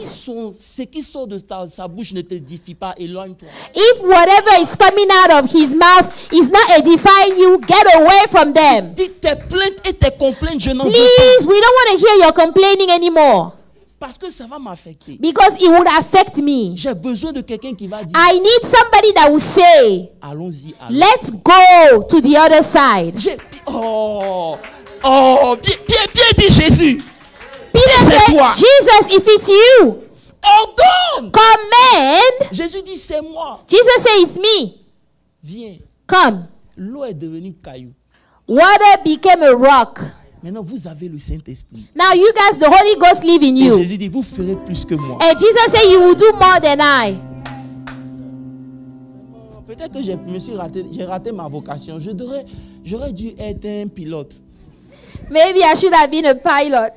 ce qui sort de sa bouche ne te édifie pas, éloigne-toi. if whatever is coming out of his mouth is not edifying you, get away from them. Dis tes plaintes et tes complaintes, je n'en veux Please, pas. we don't want to hear your complaining anymore. Parce que ça va m'affecter. Because it would affect me. J'ai besoin de quelqu'un qui va dire, I need somebody that will say, allons-y, allons. let's go to the other side. Bien dit Jésus. Peter Si c'est said, toi, Jesus, if it's you, ordonne. command. Jésus dit, c'est moi. Jesus said, it's me. Viens. Come. L'eau est devenue caillou. Water became a rock. Maintenant, vous avez le Saint-Esprit. Now you guys, the Holy Ghost live in Et you. Jésus dit, vous ferez plus que moi. And Jesus said, you will do more than I. Peut-être que j'ai raté ma vocation. J'aurais dû être un pilote. Maybe I should have been a pilot.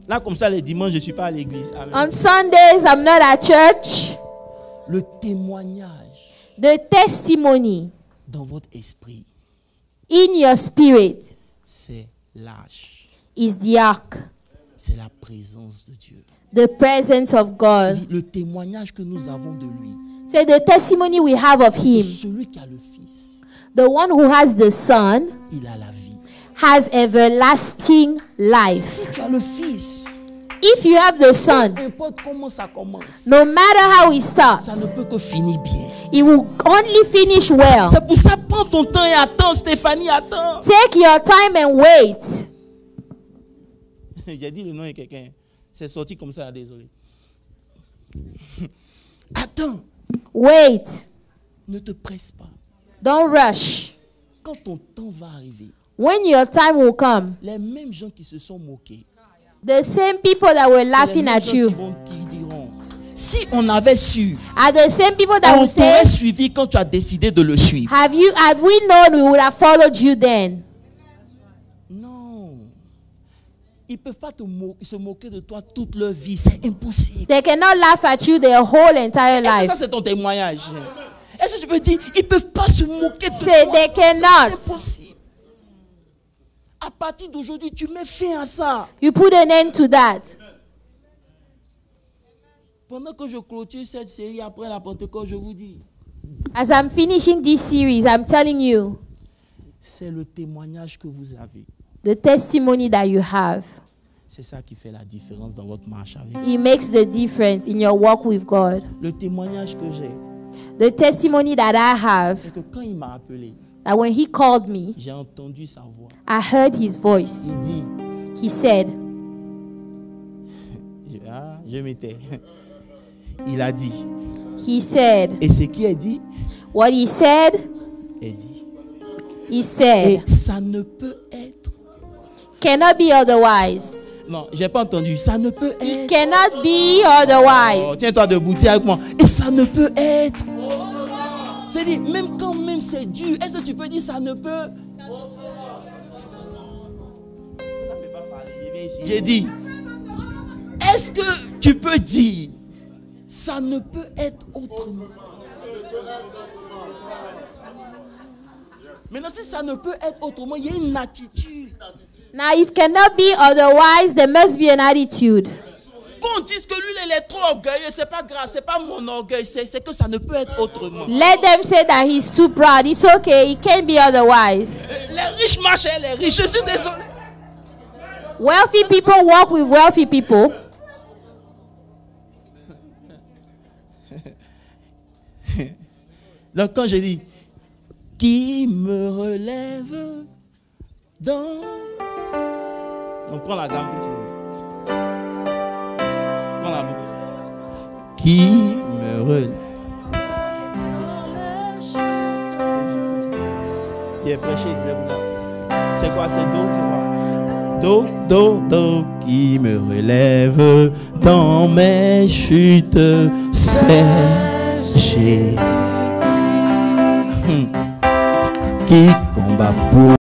Là, comme ça, les dimanches, je ne suis pas à l'église. Amen. On Sundays, I'm not at church. Le témoignage The testimony dans votre esprit, in your spirit c'est l'âge. is the ark, C'est la présence de Dieu. the presence of Il God. dit, le témoignage que nous avons de lui, So the testimony we have of de him, celui qui a le Fils, the one who has the Son, il a la vie. has everlasting life. Si tu as le Fils, If you have the Son, peu importe comment ça commence, no matter how it ça ne starts, peut que finir bien. it will only finish well. C'est pour ça, prends ton temps et attends, Stéphanie, attends. Take your time and wait. J'ai dit le nom de quelqu'un. C'est sorti comme ça, désolé. Attends, Wait. ne te presse pas. Don't rush. Quand ton temps va arriver, When your time will come, les mêmes gens qui se sont moqués, the same people that were c'est les laughing mêmes at gens you qui diront, si on avait su, are the same people that on will say, t'aurait suivi quand tu as décidé de le suivre. had we known, we would have followed you then. Non. Ils ne peuvent pas se moquer de toi toute leur vie. C'est impossible. They cannot laugh at you their whole entire Est-ce que life. ça, c'est ton témoignage? Est-ce que tu peux dire, ils ne peuvent pas se moquer de Say toi? they cannot. C'est impossible. À partir d'aujourd'hui, tu mets fin à ça. You put an end to that. Pendant que je clôture cette série après la Pentecôte, je vous dis, As I'm finishing this series, I'm telling you, c'est le témoignage que vous avez. the testimony that you have, C'est ça qui fait la différence dans votre marche avec Dieu. it makes the difference in your walk with God. Le témoignage que j'ai, The testimony that I have, c'est que quand il m'a appelé, that when he called me, j'ai entendu sa voix. I heard his voice. Il dit, He said, je m'étais. Il a dit. he said, Et ce qui est dit, what he said, est dit. he said, Et ça ne peut être. cannot be otherwise. Non, j'ai pas entendu. Ça ne peut It être. cannot be Oh, otherwise. tiens-toi debout, tiens avec moi. Et ça ne peut être. C'est-à-dire, même quand même c'est dur, est-ce que tu peux dire ça ne peut? Vous n'avez pas parlé. viens ici. J'ai dit, est-ce que tu peux dire, ça ne peut être autrement? Maintenant, si ça ne peut être autrement, il y a une attitude. Now, if cannot be otherwise, there must be an attitude. Qu'on dise que lui, il est trop orgueilleux, c'est pas grave, c'est pas mon orgueil, c'est que ça ne peut être autrement. Let them say that he's too proud. It's okay, it can't be otherwise. Les riches marchent avec les riches, je suis désolé. Wealthy people walk with wealthy people. Donc quand je dis, qui me relève dans... On prend la gamme que tu veux. Prends la main. Qui me relève. Il est prêché, c'est quoi, c'est do, c'est quoi? Do, do, do, qui me relève dans mes chutes, c'est Jésus. Qui combat pour